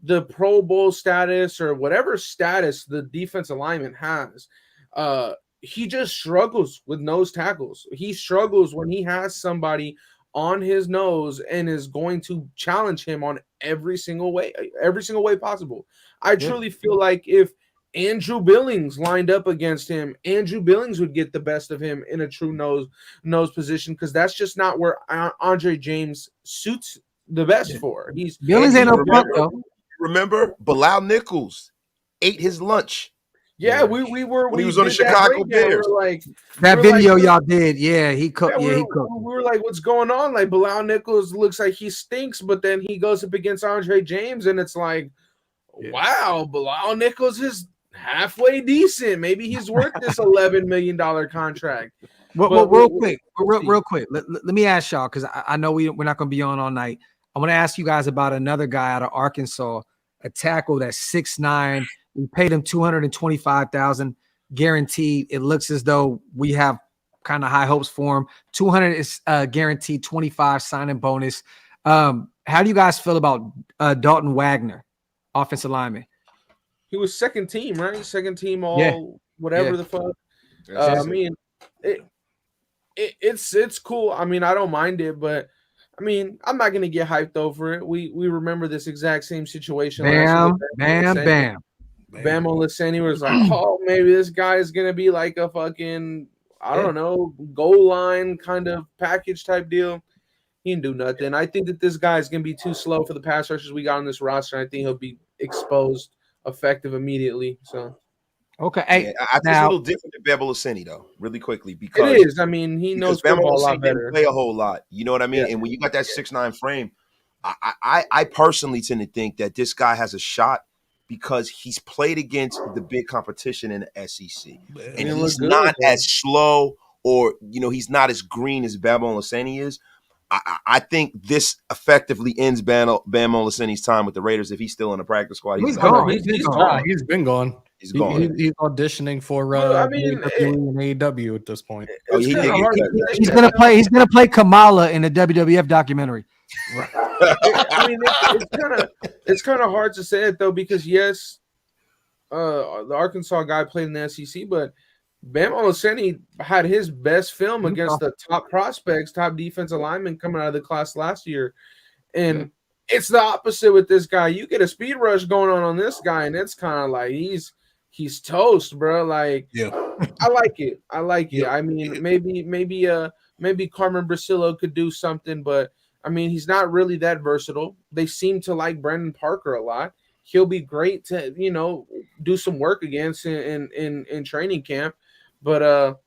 the Pro Bowl status or whatever status the defensive lineman has, he just struggles with nose tackles. He struggles when he has somebody on his nose and is going to challenge him on every single way possible. I truly feel like if Andrew Billings lined up against him, Andrew Billings would get the best of him in a true nose position, because that's just not where Andre James suits the best for. Billings ain't no punk though. Remember, Bilal Nichols ate his lunch. Yeah, we were when he was on the Chicago Bears. That video y'all did, he cooked. Yeah, he cooked. We were like, "What's going on?" Like Bilal Nichols looks like he stinks, but then he goes up against Andre James, and it's like, wow, Bilal Nichols is halfway decent. Maybe he's worth this $11 million contract. Well, real quick. Let me ask y'all, because I know we're not going to be on all night. I want to ask you guys about another guy out of Arkansas, a tackle that's 6'9". We paid him $225,000 guaranteed. It looks as though we have kind of high hopes for him. 200 is guaranteed, 25 signing bonus. How do you guys feel about Dalton Wagner, offensive lineman? He was second team, right? Second team, whatever the fuck. I mean, it's cool. I mean, I don't mind it, but I mean, I'm not gonna get hyped over it. We remember this exact same situation. Bam Olaseni was like, oh, maybe this guy is gonna be like a fucking, I don't know, goal line kind of package type deal. He didn't do nothing. I think that this guy is gonna be too slow for the pass rushers we got on this roster. I think he'll be exposed effective immediately. So okay. I think it's a little different than Bam Olaseni though, really quickly, because it is. I mean, he knows football a lot better. Play a whole lot. You know what I mean? Yeah. And when you got that 6'9" frame, I personally tend to think that this guy has a shot because he's played against the big competition in the SEC. And he's not as slow, or he's not as green as Bam Olaseni is. I think this effectively ends Bam Olaseni's time with the Raiders if he's still in the practice squad. He's gone. He's gone. He's been gone. He's gone. He's auditioning for AEW at this point. He's gonna play. He's gonna play Kamala in the WWF documentary. I mean, it's kind of hard to say it though, because yes, the Arkansas guy played in the SEC, but Bam Olaseni had his best film against the top prospects, top defensive linemen coming out of the class last year, and it's the opposite with this guy. You get a speed rush going on this guy, and it's kind of like he's toast, bro. Like, I like it. I mean, maybe Carmen Brasillo could do something, but I mean, he's not really that versatile. They seem to like Brandon Parker a lot. He'll be great to, do some work against in training camp. But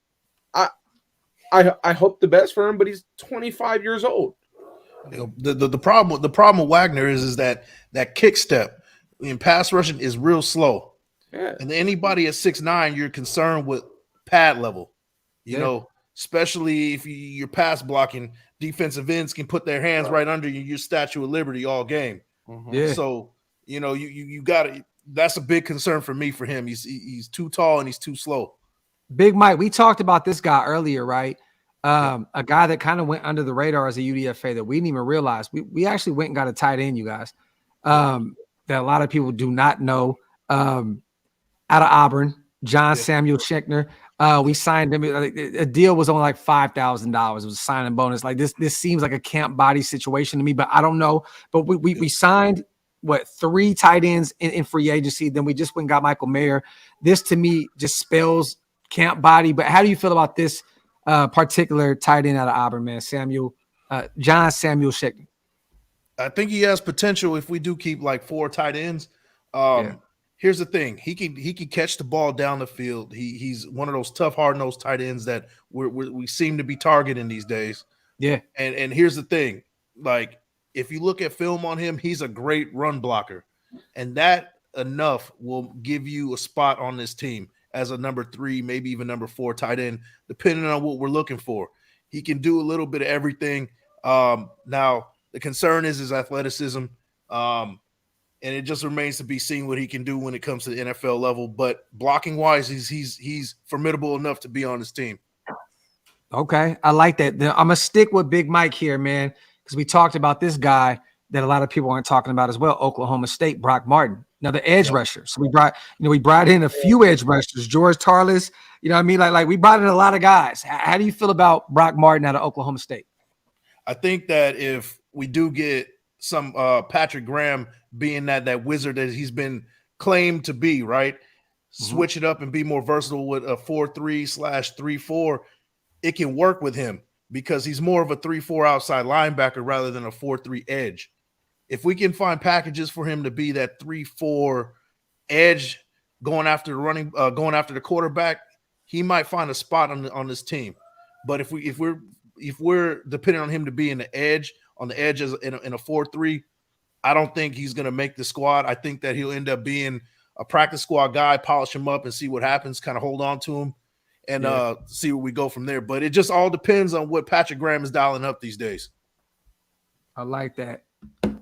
I hope the best for him, but he's 25 years old. The problem with Wagner is that kick step in pass rushing is real slow. Yeah. And anybody at 6'9", you're concerned with pad level. You know, especially if you're pass blocking, defensive ends can put their hands right under you, your Statue of Liberty all game. Mm-hmm. Yeah. So, you got to. That's a big concern for me for him. He's too tall and he's too slow. Big Mike, we talked about this guy earlier, right? A guy that kind of went under the radar as a UDFA that we didn't even realize. We actually went and got a tight end, you guys, that a lot of people do not know. Out of Auburn, John Samuel Scheckner. We signed him. A deal was only like $5,000. It was a signing bonus. Like this seems like a camp body situation to me, but I don't know. But we signed 3 tight ends in free agency. Then we just went and got Michael Mayer. This to me just spells camp body. But how do you feel about this particular tight end out of Auburn, man? John Samuel Scheckner. I think he has potential if we do keep like 4 tight ends. Here's the thing: he can catch the ball down the field. He's one of those tough, hard-nosed tight ends that we seem to be targeting these days. Yeah. And here's the thing: like if you look at film on him, he's a great run blocker, and that enough will give you a spot on this team as a number 3, maybe even number 4 tight end, depending on what we're looking for. He can do a little bit of everything. Now the concern is his athleticism. And it just remains to be seen what he can do when it comes to the NFL level. But blocking wise, he's formidable enough to be on his team. Okay, I like that. Now, I'm gonna stick with Big Mike here, man, because we talked about this guy that a lot of people aren't talking about as well. Oklahoma State, Brock Martin. Now the edge rusher. So we brought in a few edge rushers. George Tarlis. You know what I mean? Like we brought in a lot of guys. How do you feel about Brock Martin out of Oklahoma State? I think that if we do get some Patrick Graham being that wizard that he's been claimed to be, right? Switch it up and be more versatile with a 4-3/3-4. It can work with him because he's more of a 3-4 outside linebacker rather than a 4-3 edge. If we can find packages for him to be that 3-4 edge going after the quarterback, he might find a spot on this team. But if we're depending on him to be on the edge as in a 4-3, I don't think he's going to make the squad. I think that he'll end up being a practice squad guy, polish him up and see what happens, kind of hold on to him and see where we go from there. But it just all depends on what Patrick Graham is dialing up these days. I like that.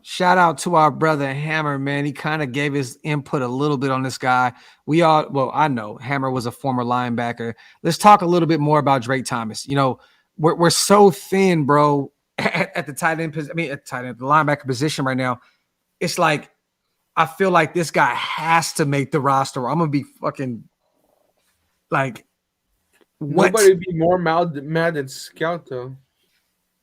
Shout out to our brother Hammer, man. He kind of gave his input a little bit on this guy. I know Hammer was a former linebacker. Let's talk a little bit more about Drake Thomas. You know, we're so thin, bro, at the tight end, the linebacker position right now. It's like I feel like this guy has to make the roster. I'm gonna be fucking like what? Nobody would be more mad than Scout though.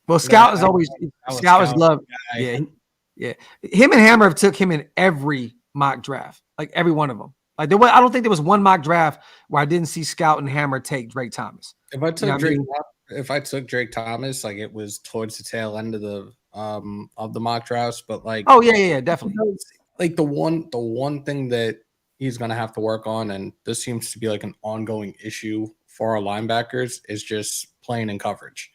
Well, Scout is always Scout is loved. Yeah. Him and Hammer took him in every mock draft, like every one of them. Like I don't think there was one mock draft where I didn't see Scout and Hammer take Drake Thomas. If I took Drake Thomas, like it was towards the tail end of the mock drafts, but like definitely. Like the one thing that he's gonna have to work on, and this seems to be like an ongoing issue for our linebackers, is just playing in coverage.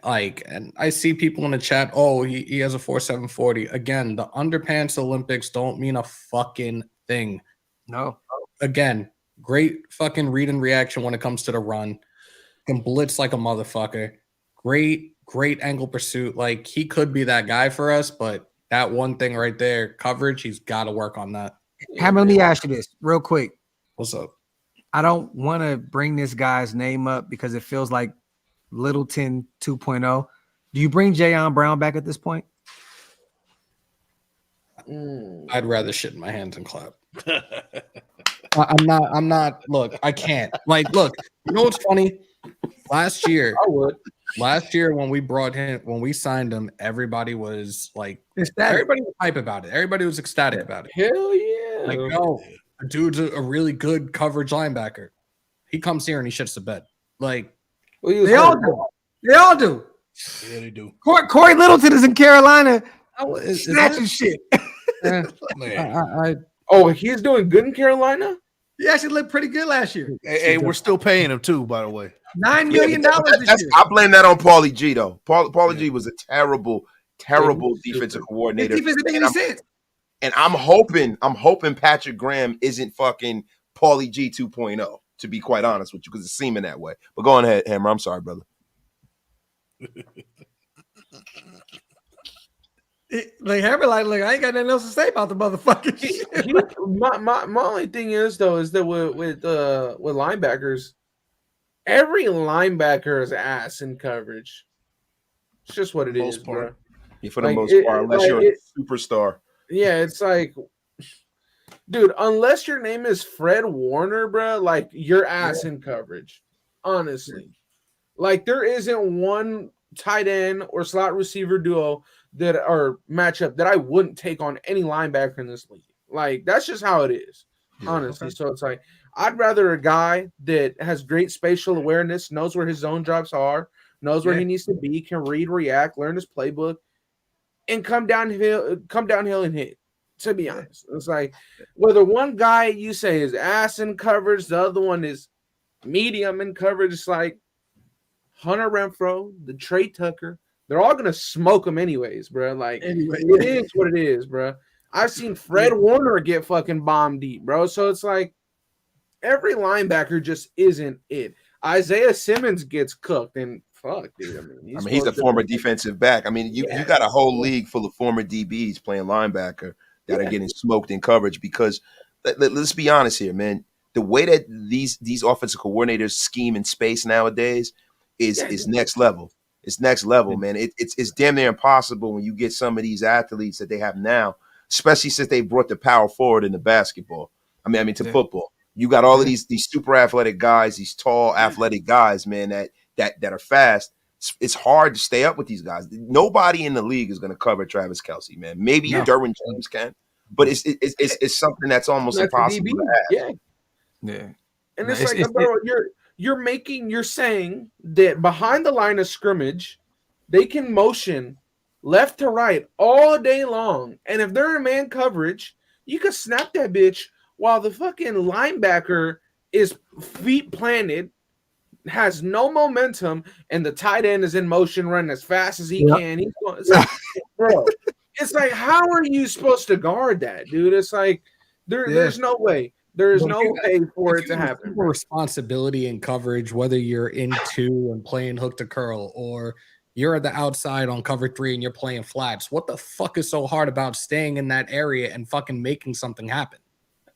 Like, and I see people in the chat, he has a 4.7 40. Again, the underpants Olympics don't mean a fucking thing. No. Again, great fucking read and reaction when it comes to the run. Can blitz like a motherfucker. Great angle pursuit. Like, he could be that guy for us, but that one thing right there, coverage, he's got to work on that. Hammer, let me ask you this real quick. What's up? I don't want to bring this guy's name up because it feels like Littleton 2.0. Do you bring Jayon Brown back at this point? I'd rather shit in my hands and clap. I'm not. Look, I can't. Like, look, you know what's funny? Last year when we signed him, everybody was like, everybody was hype about it. Everybody was ecstatic about it. Hell yeah. Like, no, the dude's a really good coverage linebacker. He comes here and he shits the bed. Like, they all do. Yeah, they do. Corey Littleton is in Carolina snatching shit. He's doing good in Carolina? He actually looked pretty good last year. Hey, we're still paying him too, by the way. $9 million this year. I blame that on Paulie G, though. Paulie G was a terrible defensive coordinator. His defense didn't make any sense. And I'm hoping Patrick Graham isn't fucking Paulie G 2.0, to be quite honest with you, because it's seeming that way. But go on ahead, Hammer. I'm sorry, brother. Hammer, I ain't got nothing else to say about the motherfucker. My only thing is that with linebackers, every linebacker is ass in coverage. It's just what it is, bro. Yeah, for the most part, unless you're a superstar. Yeah, it's like, dude, unless your name is Fred Warner, bro, like you're ass in coverage. Honestly, like there isn't one tight end or slot receiver duo that are matchup that I wouldn't take on any linebacker in this league. Like that's just how it is, honestly. So it's like I'd rather a guy that has great spatial awareness, knows where his zone drops are, knows where he needs to be, can read, react, learn his playbook, and come downhill and hit. To be honest, it's like whether one guy you say is ass in coverage, the other one is medium in coverage. It's like Hunter Renfro, the Trey Tucker. They're all gonna smoke them anyways, bro. Like it is what it is, bro. I've seen Fred Warner get fucking bombed deep, bro. So it's like every linebacker just isn't it. Isaiah Simmons gets cooked, and fuck, dude. I mean, he's a former defensive back. I mean, you got a whole league full of former DBs playing linebacker that are getting smoked in coverage because let's be honest here, man. The way that these offensive coordinators scheme in space nowadays is next level. It's next level, man. It's damn near impossible when you get some of these athletes that they have now, especially since they brought the power forward into basketball. I mean to football. You got all of these super athletic guys, these tall athletic guys, man, that are fast. It's hard to stay up with these guys. Nobody in the league is going to cover Travis Kelce, man. Maybe Derwin James can, but it's something that's almost impossible to have. Yeah. And it's like, bro, you're saying that behind the line of scrimmage, they can motion left to right all day long. And if they're in man coverage, you can snap that bitch while the fucking linebacker is feet planted, has no momentum, and the tight end is in motion running as fast as he can. He's going, it's like, bro, it's like, how are you supposed to guard that, dude? It's like there's no way. There's no way for it to happen. Responsibility and coverage, whether you're in two and playing hook to curl, or you're at the outside on cover 3 and you're playing flats. What the fuck is so hard about staying in that area and fucking making something happen?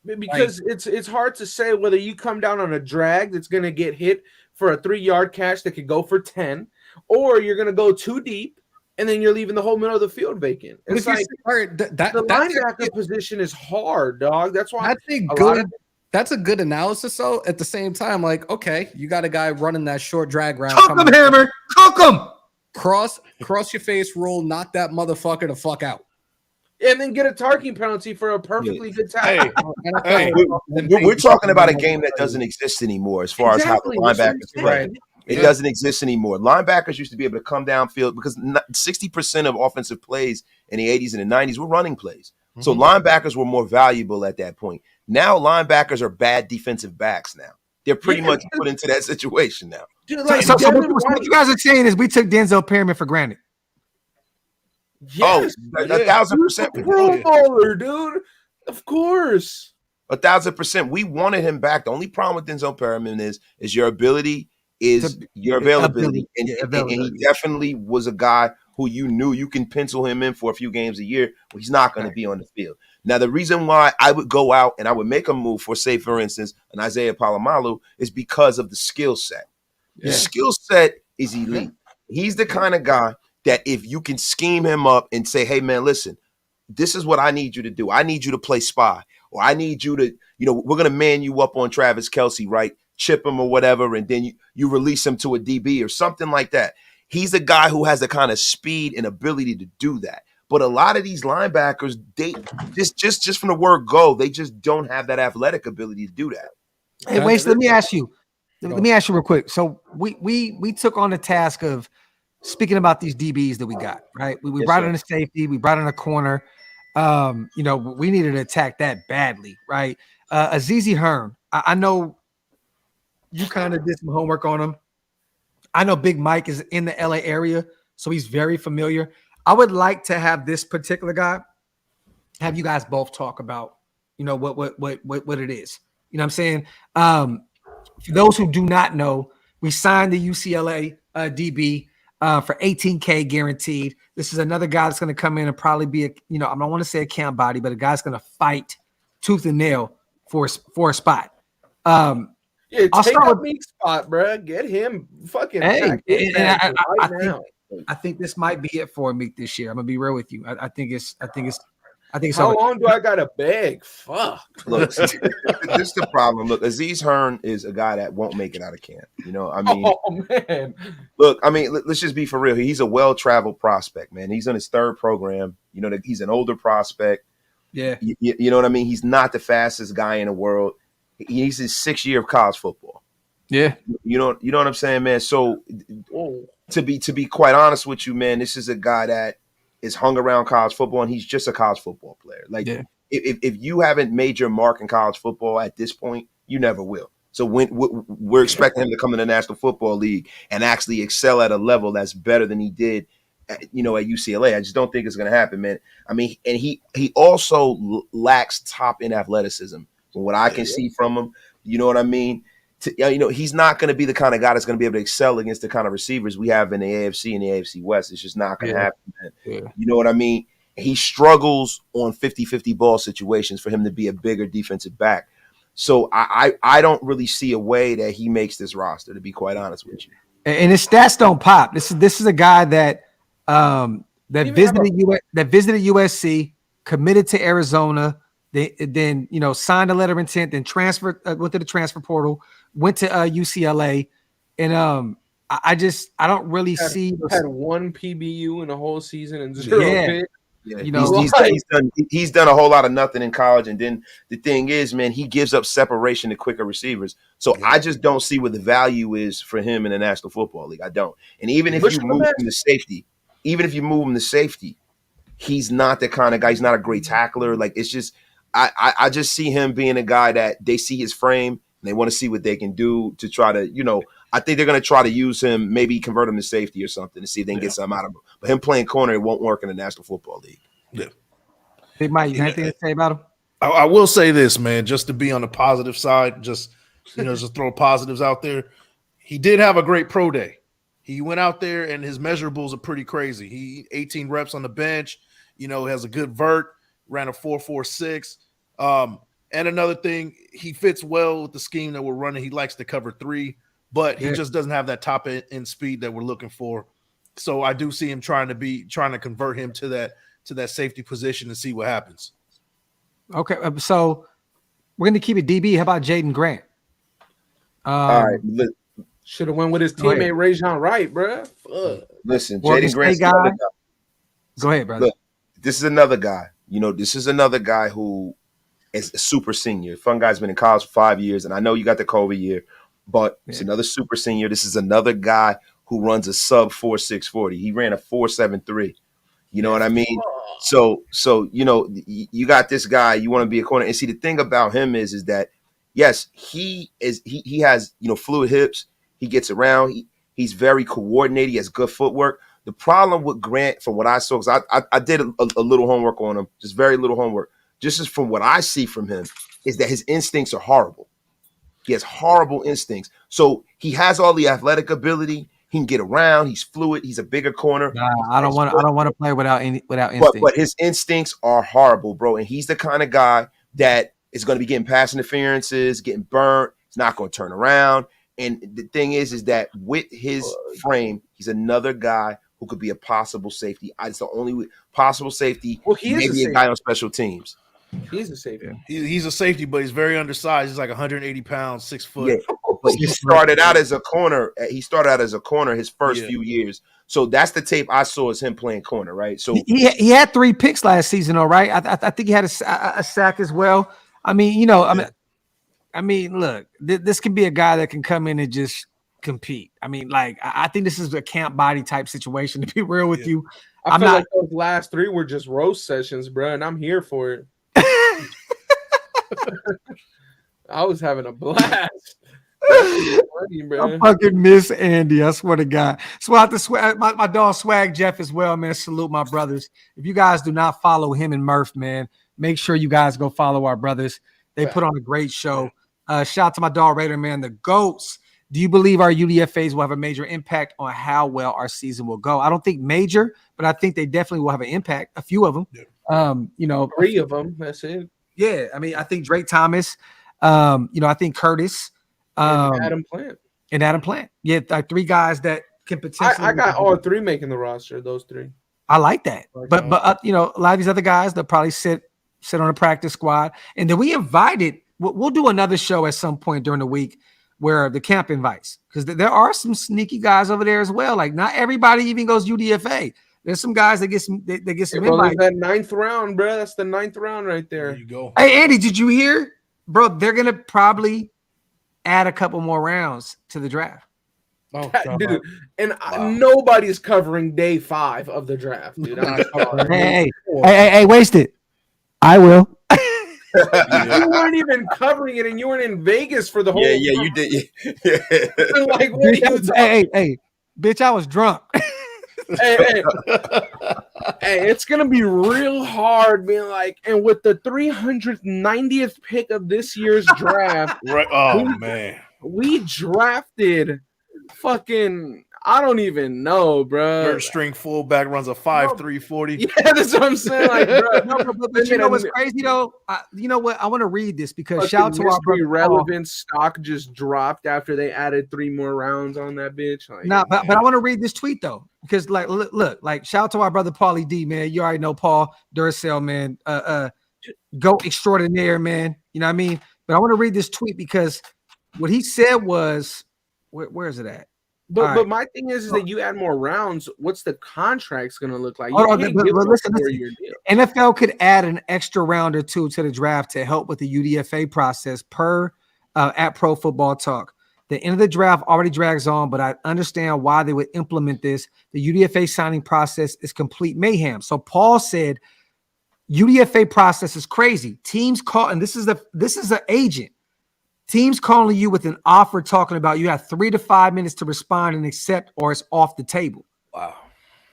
Because it's hard to say whether you come down on a drag that's going to get hit for a 3-yard catch that could go for 10, or you're going to go too deep and then you're leaving the whole middle of the field vacant. It's like the linebacker position is hard, dog. That's why that's a good analysis. So at the same time, like, okay, you got a guy running that short drag route. Cook him, Hammer. Cook him. Cross your face rule. Knock that motherfucker the fuck out. And then get a targeting penalty for a perfectly good tackle. We're talking about a game that doesn't exist anymore as far as how the linebackers play. It doesn't exist anymore. Linebackers used to be able to come downfield because 60% of offensive plays in the 80s and the 90s were running plays. So linebackers were more valuable at that point. Now linebackers are bad defensive backs now. They're pretty much put into that situation now. Dude, so what you guys are saying is we took Denzel Perryman for granted. Yes, 1,000%. Pro Bowler, dude. Of course. 1,000%. We wanted him back. The only problem with Denzel Perryman is your ability is your availability. And he definitely was a guy who you knew you can pencil him in for a few games a year, but he's not going to be on the field. Now, the reason why I would go out and I would make a move for, say, for instance, an Isaiah Palomalu is because of the skill set. The skill set is elite. He's the kind of guy that if you can scheme him up and say, hey, man, listen, this is what I need you to do. I need you to play spy, or I need you to, we're going to man you up on Travis Kelce, right? Chip him or whatever, and then you release him to a DB or something like that. He's a guy who has the kind of speed and ability to do that. But a lot of these linebackers, they just from the word go, they just don't have that athletic ability to do that. Hey, Wes, let me ask you real quick. So we took on the task of speaking about these DBs that we got, right? We brought in a safety, we brought in a corner. We needed to attack that badly, right? Azizi Hearn, I know you kind of did some homework on him. I know Big Mike is in the LA area, so he's very familiar. I would like to have this particular guy, have you guys both talk about, what it is. You know what I'm saying? For those who do not know, we signed the UCLA DB for $18K guaranteed. This is another guy that's going to come in and probably be I don't want to say a camp body, but a guy's going to fight tooth and nail for a spot. Yeah, I'll take start a with- meat spot, bro. Get him fucking. Hey, packed in and back I right think now. I think this might be it for Meek this year. I'm gonna be real with you. I think it's How over. long do I gotta beg? Fuck. Look, this is the problem. Look, Aziz Hearn is a guy that won't make it out of camp. You know, I mean, Oh man. look, I mean, let's just be for real. He's a well-traveled prospect, man. He's in his third program. You know, he's an older prospect. Yeah. You know what I mean? He's not the fastest guy in the world. He's his 6th year of college football. Yeah. You know what I'm saying, man? So Whoa. to be quite honest with you, man, this is a guy that is hung around college football, and he's just a college football player. Like, Yeah. if you haven't made your mark in college football at this point, you never will. So we're expecting him to come in the National Football League and actually excel at a level that's better than he did, at UCLA. I just don't think it's going to happen, man. I mean, and he also lacks top end athleticism from what I can see from him. You know what I mean? He's not going to be the kind of guy that's going to be able to excel against the kind of receivers we have in the AFC and the AFC West. It's just not going to happen, man. Yeah. You know what I mean? He struggles on 50-50 ball situations for him to be a bigger defensive back. So I don't really see a way that he makes this roster, to be quite honest with you. And his stats don't pop. This is a guy that visited USC, committed to Arizona, then signed a letter of intent, then transferred, went to the transfer portal, went to UCLA, and I don't really see. Had 1 PBU in the whole season and 0 picks. Yeah, You know, he's done a whole lot of nothing in college, and then the thing is, man, he gives up separation to quicker receivers. So I just don't see what the value is for him in the National Football League. I don't. And even if you move him to safety, he's not the kind of guy. He's not a great tackler. Like, it's just, I just see him being a guy that they see his frame and they want to see what they can do to try to, I think they're going to try to use him, maybe convert him to safety or something to see if they can get something out of him. But him playing corner, it won't work in the National Football League. Yeah. Hey, Mike, you got anything to say about him? I will say this, man, just to be on the positive side, just throw positives out there. He did have a great pro day. He went out there and his measurables are pretty crazy. He 18 reps on the bench, has a good vert, ran a 4.46. And another thing, he fits well with the scheme that we're running. He likes to cover 3, but he just doesn't have that top end speed that we're looking for. So I do see him trying to convert him to that safety position and see what happens. Okay, so we're going to keep it DB. How about Jaden Grant? All right. Should have went with his teammate Rajon Wright, bro. Listen, Oregon Jaden Grant's State another guy. guy. Go ahead, brother. Look, this is another guy. This is another guy who is a super senior. Fun guy's been in college for 5 years, and I know you got the COVID year, but it's another super senior. This is another guy who runs a sub 4.6 40. He ran a 4.73. You know what I mean? So you got this guy. You want to be a corner, and see, the thing about him is that yes, he has fluid hips. He gets around. He's very coordinated. He has good footwork. The problem with Grant, from what I saw, because I did a little homework on him, just very little homework, just as from what I see from him, is that his instincts are horrible. He has horrible instincts. So he has all the athletic ability. He can get around. He's fluid. He's a bigger corner. Nah, I don't want to play without instinct. But his instincts are horrible, bro. And he's the kind of guy that is going to be getting pass interferences, getting burnt. He's not going to turn around. And the thing is that with his frame, he's another guy who could be a possible safety. It's the only possible safety. Well, he is maybe a guy on special teams. He's a safety. He's a safety, but he's very undersized. He's like 180 pounds, 6 foot. Yeah. But he started out as a corner. His first few years. So that's the tape I saw as him playing corner, right? So he had 3 picks last season, all right. I think he had a sack as well. I mean, look, this can be a guy that can come in and just compete. I mean, like, I think this is a camp body type situation, to be real with you. I feel like those last 3 were just roast sessions, bro, and I'm here for it. I was having a blast. I fucking miss Andy. I swear to God. So I have to swag my dog Swag Jeff as well, man. Salute my brothers. If you guys do not follow him and Murph, man, make sure you guys go follow our brothers. They put on a great show. Shout out to my dog Raider, man. The GOATs. Do you believe our UDFAs will have a major impact on how well our season will go? I don't think major, but I think they definitely will have an impact. A few of them. Yeah. 3 of them. That's it. Yeah. I mean, I think Drake Thomas. I think Curtis. Adam Plant. And Adam Plant. Yeah, like 3 guys that can potentially. I got all 3 making the roster. Those 3. I like that. But a lot of these other guys they'll probably sit on a practice squad. And then we invited. We'll do another show at some point during the week where the camp invites, because there are some sneaky guys over there as well. Like not everybody even goes UDFA. There's some guys that get some invites. That 9th round, bro. That's the 9th round right there. There you go. Hey Andy, did you hear, bro? They're gonna probably add a couple more rounds to the draft. Oh, dude, and nobody's covering day 5 of the draft, dude. Hey, waste it. I will. You weren't even covering it, and you weren't in Vegas for the whole. Yeah, you did. Yeah. Like, what are you hey, bitch, I was drunk. hey, it's gonna be real hard being like, and with the 390th pick of this year's draft, Right? Oh man, we drafted fucking. I don't even know, bro. third string fullback runs a 5.3 40. Yeah, that's what I'm saying. Like, bro, but you know what's crazy though? You know what? I want to read this because shout out to our brother relevant stock just dropped after they added 3 more rounds on that bitch. Like, but I want to read this tweet though, because like look, like shout out to our brother Paulie D, man. You already know Paul Duracell, man. Goat extraordinaire, man. You know what I mean? But I want to read this tweet because what he said was, where is it at? But my thing is that you add more rounds. What's the contract's going to look like? Listen. NFL could add an extra round or 2 to the draft to help with the UDFA process per at Pro Football Talk. The end of the draft already drags on, but I understand why they would implement this. The UDFA signing process is complete mayhem. So Paul said, UDFA process is crazy. Teams call, and this is an agent. Teams calling you with an offer talking about you have 3 to 5 minutes to respond and accept, or it's off the table. Wow.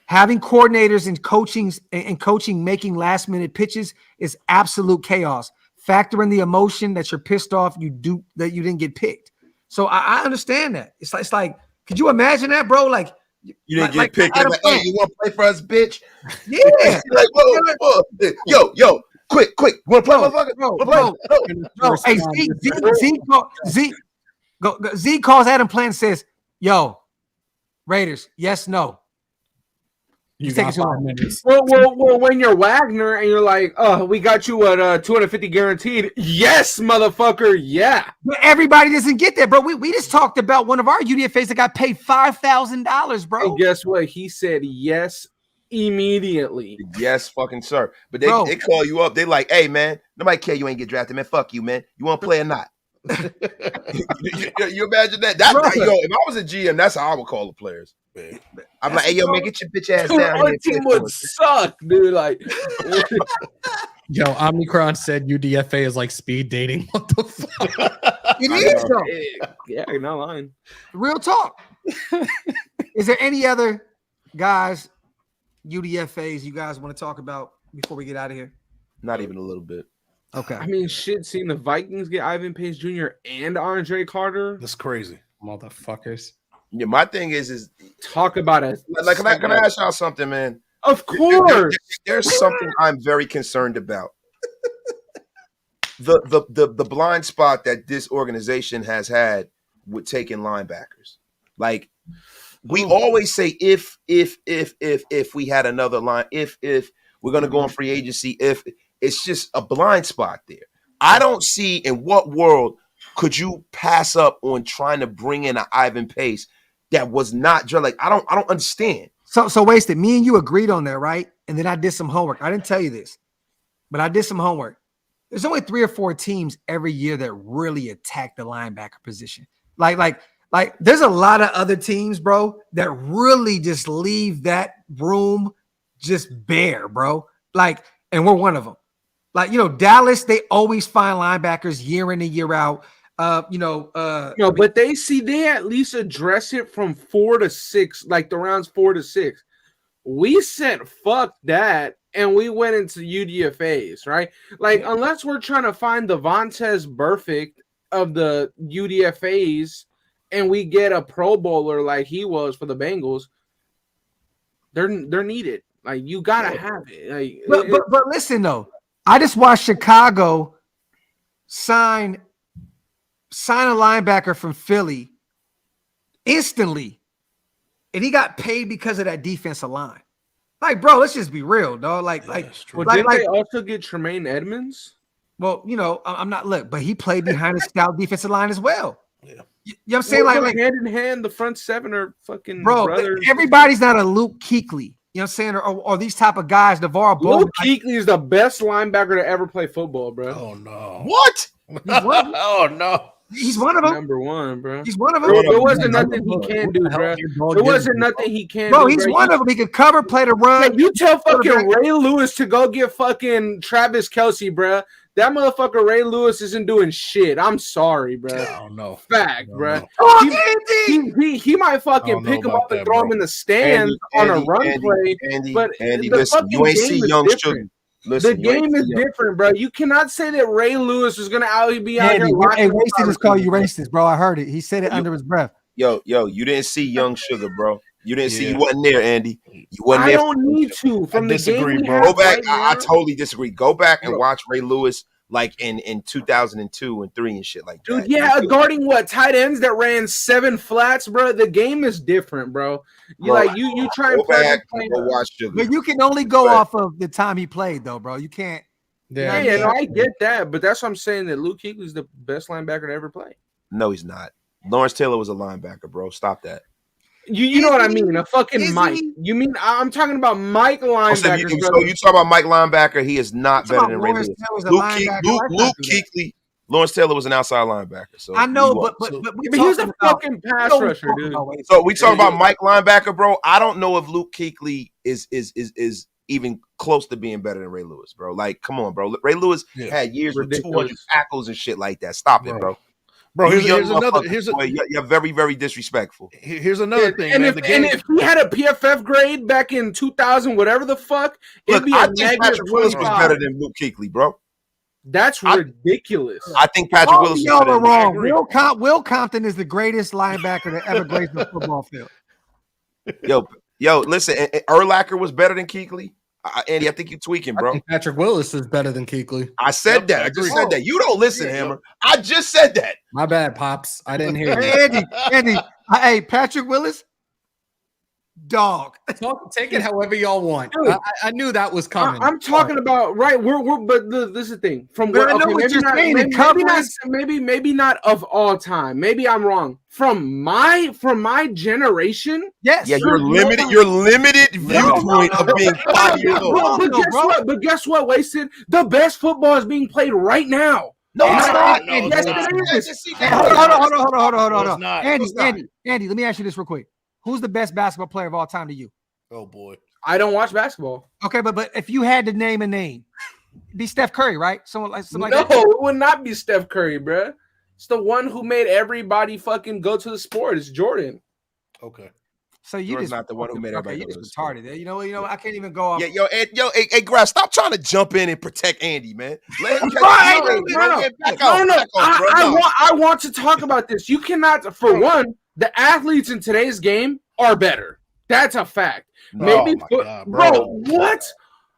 Having coordinators and coaching making last minute pitches is absolute chaos. Factor in the emotion that you're pissed off that you didn't get picked. So I understand that. It's like, could you imagine that, bro? Like you didn't get picked. Like, hey, you want to play for us, bitch? Yeah. Like, whoa. Yo. Quick. You want to play, motherfucker? Bro. Hey, Z calls Adam Plant and says, yo, Raiders, yes, no. You got 5 minutes. Well, when you're Wagner and you're like, oh, we got you at 250 guaranteed. Yes, motherfucker. Yeah. But everybody doesn't get that, bro. We just talked about one of our UDFAs that got paid $5,000, bro. And guess what? He said yes immediately. Yes, fucking sir. But they call you up. They like, hey, man, nobody care you ain't get drafted, man. Fuck you, man. You want to play or not? you imagine that? If I was a GM, that's how I would call the players. Man. I'm like, hey, yo, man, get your bitch ass down Our here. team would suck, dude. Like, yo, Omicron said UDFA is like speed dating. What the fuck? It is, though. Yeah, you're not lying. Real talk. Is there any other guys, UDFAs, you guys want to talk about before we get out of here? Not even a little bit. Okay. I mean, shit, seeing the Vikings get Ivan Pace Jr. and Andre Carter. That's crazy. Motherfuckers. Yeah, my thing is talk about it. Like, can I ask y'all something, man? Of course. There's something I'm very concerned about. The blind spot that this organization has had with taking linebackers. Like, we always say if we had another line, if we're gonna go on free agency, if it's just a blind spot there. I don't see in what world could you pass up on trying to bring in an Ivan Pace that was not like I don't understand. So wasted. Me and you agreed on that, right? And then I did some homework. I didn't tell you this, but I did some homework. There's only 3 or 4 teams every year that really attack the linebacker position. Like there's a lot of other teams, bro, that really just leave that room just bare, bro. Like, and we're one of them. Like, Dallas, they always find linebackers year in and year out. But they at least address it from 4 to 6, like the rounds 4 to 6. We said fuck that, and we went into UDFAs, right? Like, unless we're trying to find the Vontaze Burfict of the UDFAs, and we get a Pro Bowler like he was for the Bengals, they're needed. Like, you gotta have it. Like, but listen though, I just watched Chicago sign sign a linebacker from Philly instantly, and he got paid because of that defensive line. Like, bro, let's just be real, dog. Like, well, didn't they also get Tremaine Edmonds? Well, you know, I'm not but he played behind a stout defensive line as well. Yeah. You know what I'm saying? Like hand in hand, the front seven are fucking bro. brothers. Everybody's not a Luke Kuechly. You know what I'm saying? Or these type of guys, Navarro Bowman. Luke Kuechly is the best linebacker to ever play football, bro. Oh no! What? Oh no! He's one of them. Number one, bro. He's one of them. There wasn't nothing he can do, bro. There wasn't nothing he can do. Bro, he's one of them. He could cover, play the run. You tell fucking Ray Lewis to go get fucking Travis Kelce, bro. That motherfucker Ray Lewis isn't doing shit. I'm sorry, bro. Oh no. Fact, bro. He might fucking pick him up and throw him in the stands on a run play. But listen, you ain't see young Sugar. The game is different, bro. You cannot say that Ray Lewis is gonna be out here. Hey, Wasted just called you racist, bro. I heard it. He said it under his breath. Yo, you didn't see young Sugar, bro. You didn't see. You wasn't there, Andy. You wasn't I there. don't need to. From the game, bro. Go back. I totally disagree. Go back and watch Ray Lewis like in 2002 and 3 and shit like that. Dude, yeah, guarding tight ends that ran 7 flats, bro. The game is different, bro. You try and go back and go watch Sugar. But you can only go off of the time he played, though, bro. You can't. Yeah, I get that, but that's what I'm saying, that Luke Kuechly is the best linebacker to ever play. No, he's not. Lawrence Taylor was a linebacker, bro. Stop that. You know what I mean? A fucking Mike. You mean I'm talking about Mike linebacker? So you talk about Mike linebacker? He is not better than Ray Lewis. Luke Kuechly. Lawrence Taylor was an outside linebacker. So I know, but he's a fucking pass rusher, dude. So we talk about Mike linebacker, bro. I don't know if Luke Kuechly is even close to being better than Ray Lewis, bro. Like, come on, bro. Ray Lewis had years with 200 tackles and shit like that. Stop it, bro. Bro, you're very, very disrespectful. Here's another thing. And if he had a PFF grade back in 2000, whatever the fuck, it'd be I a think Patrick Willis was better than Luke Kuechly, bro. That's ridiculous. I think Patrick Willis. Y'all are wrong. Will Compton is the greatest linebacker to ever grace the football field. Yo, listen, Urlacher was better than Kuechly. Andy, I think you're tweaking, bro. I think Patrick Willis is better than Kuechly. I said that. I just said that. You don't listen, Hammer. I just said that. My bad, Pops. I didn't hear you. Andy. Hey, Patrick Willis, dog. Take it however y'all want. I knew that was coming. I'm talking about but this is the thing. From where maybe not of all time. Maybe I'm wrong. From my generation, yes. Yeah, you're limited. Your limited viewpoint of being 5 years old. But guess what, Wasted? The best football is being played right now. No, it's not. Yes, it is. Hold on. Andy, let me ask you this real quick. Who's the best basketball player of all time to you? Oh boy, I don't watch basketball. Okay, but if you had to name a name, it'd be Steph Curry, right? Someone like that. No, it would not be Steph Curry, bro. It's the one who made everybody fucking go to the sport. It's Jordan. Okay. So you Jordan's just not the one who made everybody you go to just the sport. retarded. You know, I can't even go off. Hey, Grass, stop trying to jump in and protect Andy, man. Let him I want to talk about this. You cannot, for one, the athletes in today's game are better. That's a fact. What?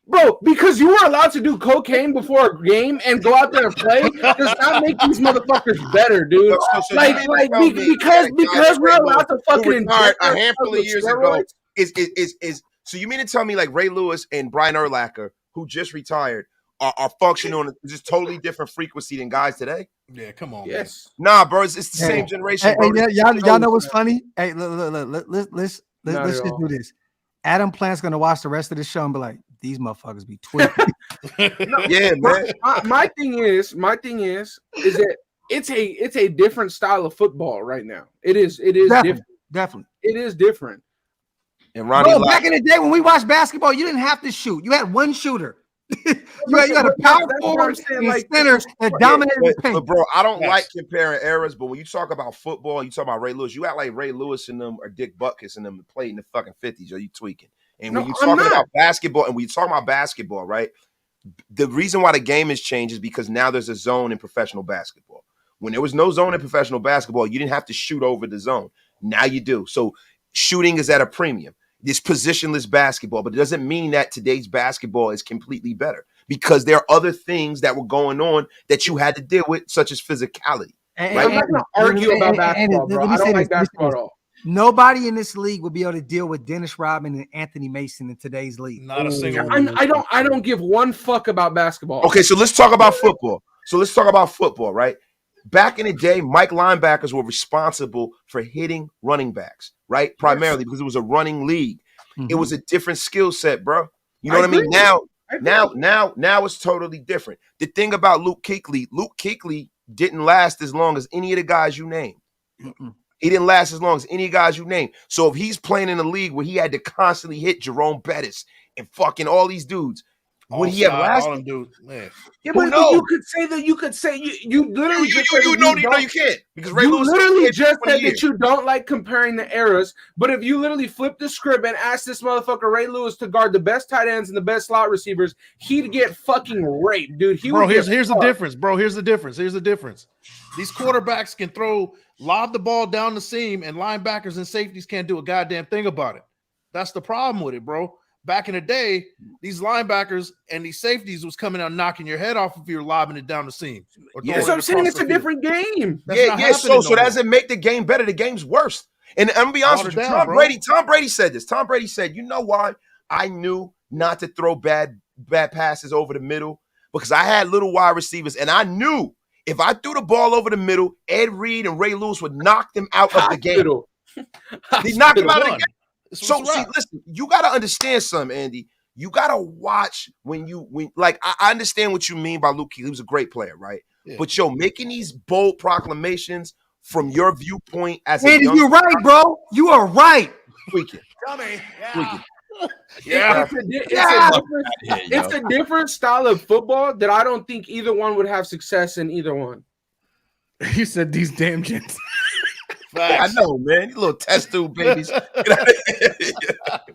Bro, because you were allowed to do cocaine before a game and go out there and play does not make these motherfuckers better, dude. Because we're allowed to fucking inject a handful of years ago is so you mean to tell me like Ray Lewis and Brian Urlacher, who just retired, are functioning on a just totally different frequency than guys today? Yeah, come on. Yes. Man. Nah, bro, it's the same generation. Bro. Y'all know what's funny? Hey, let's just do this. Adam Plant's gonna watch the rest of the show and be like, these motherfuckers be tweaking. Yeah, man. My thing is that it's a different style of football right now. It is definitely. It is different. And Ronnie, back in the day when we watched basketball, you didn't have to shoot. You had one shooter. you had a power forward and center that dominated the paint. But bro, I don't like comparing eras, but when you talk about football, you talk about Ray Lewis, you act like Ray Lewis and them or Dick Butkus and them played in the fucking 50s. Are you tweaking? And when you talking about basketball, right? The reason why the game has changed is because now there's a zone in professional basketball. When there was no zone in professional basketball, you didn't have to shoot over the zone. Now you do. So shooting is at a premium. This positionless basketball, but it doesn't mean that today's basketball is completely better because there are other things that were going on that you had to deal with, such as physicality. And, I'm not going to argue about basketball, bro. I don't like basketball at all. Nobody in this league will be able to deal with Dennis Rodman and Anthony Mason in today's league. Not a single. I don't give one fuck about basketball. Okay, so let's talk about football. Right? Back in the day, Mike linebackers were responsible for hitting running backs, right? Primarily because it was a running league. Mm-hmm. It was a different skill set, bro. You know what I mean? Now it's totally different. The thing about Luke Kuechly didn't last as long as any of the guys you named. Mm-mm. He didn't last as long as any guys you named. So if he's playing in a league where he had to constantly hit Jerome Bettis and fucking all these dudes, would he have lasted? Yeah, but you could say you literally you can't because Ray you Lewis literally just said that you don't like comparing the eras. But if you literally flip the script and ask this motherfucker Ray Lewis to guard the best tight ends and the best slot receivers, he'd get fucking raped, dude. Here's the difference, bro. Here's the difference. These quarterbacks can lob the ball down the seam, and linebackers and safeties can't do a goddamn thing about it. That's the problem with it, bro. Back in the day, these linebackers and these safeties was coming out knocking your head off if you were lobbing it down the seam. Yes, I'm saying it's a different game. So that doesn't make the game better. The game's worse. And I'm gonna be honest with you, Tom Brady said this. Tom Brady said, you know why I knew not to throw bad passes over the middle? Because I had little wide receivers, and I knew if I threw the ball over the middle, Ed Reed and Ray Lewis would knock them out of the game. They knocked them out of the game. So listen, you gotta understand something, Andy. You gotta watch when I understand what you mean by Luke Kuechly. He was a great player, right? Yeah. But making these bold proclamations from your viewpoint as Andy, you're right, bro. You are right. Tweaking. Dummy. Yeah. It's a different style of football that I don't think either one would have success in either one. You said these damn gents. I know, man. You little test tube babies.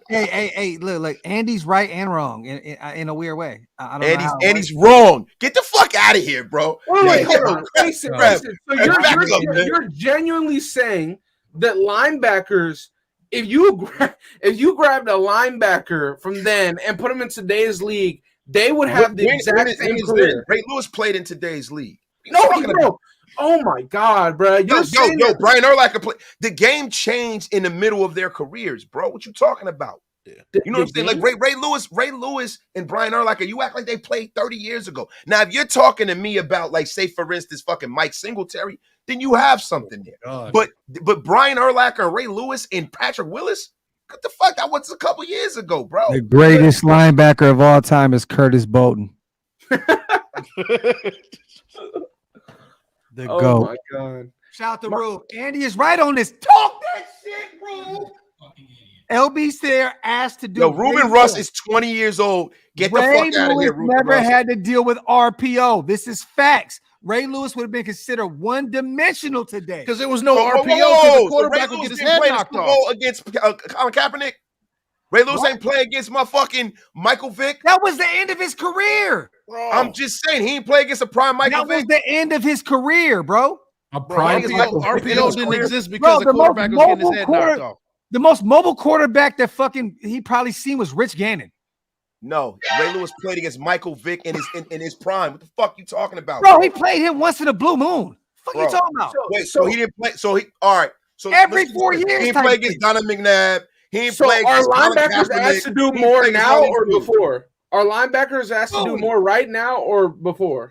Hey, look, Andy's right and wrong in a weird way. Andy's wrong. Get the fuck out of here, bro. Wait, hold on. Listen. So you're genuinely saying that linebackers, if you grabbed a linebacker from then and put him in today's league, they would have the exact same career. Ray Lewis played in today's league. No. Oh my God, bro! Yo, Brian Urlacher play. The game changed in the middle of their careers, bro. What you talking about? Yeah. You know what I'm saying? Like Ray Lewis and Brian Urlacher, you act like they played 30 years ago. Now, if you're talking to me about, like, say for instance, fucking Mike Singletary, then you have something there. God. But Brian Urlacher and Ray Lewis and Patrick Willis, what the fuck? That was a couple years ago, bro. The greatest linebacker of all time is Curtis Bolton. Oh my God! Shout out to Rube. Andy is right on this. Talk that shit, Rube. LB's there, asked to do. Yo, Reuben Russ is 20 years old. Get the fuck out of here, Reuben never Russ. Had to deal with RPO. This is facts. Ray Lewis would have been considered one-dimensional today because there was no RPO. The quarterback would get his head knocked off against Colin Kaepernick. Ray Lewis ain't playing against motherfucking Michael Vick. That was the end of his career. Bro. I'm just saying he ain't play against a prime Michael Vick. That was the end of his career, bro. A prime RPO didn't exist because the quarterback was getting his head knocked off. The most mobile quarterback that he probably seen was Rich Gannon. No, Ray Lewis played against Michael Vick in his prime. What the fuck you talking about? Bro, he played him once in a blue moon. What you talking about? So he didn't play. All right. So every 4 years. He didn't play against Donovan McNabb. He ain't so are linebackers asked to do more now or before? Are linebackers asked to do more right now or before?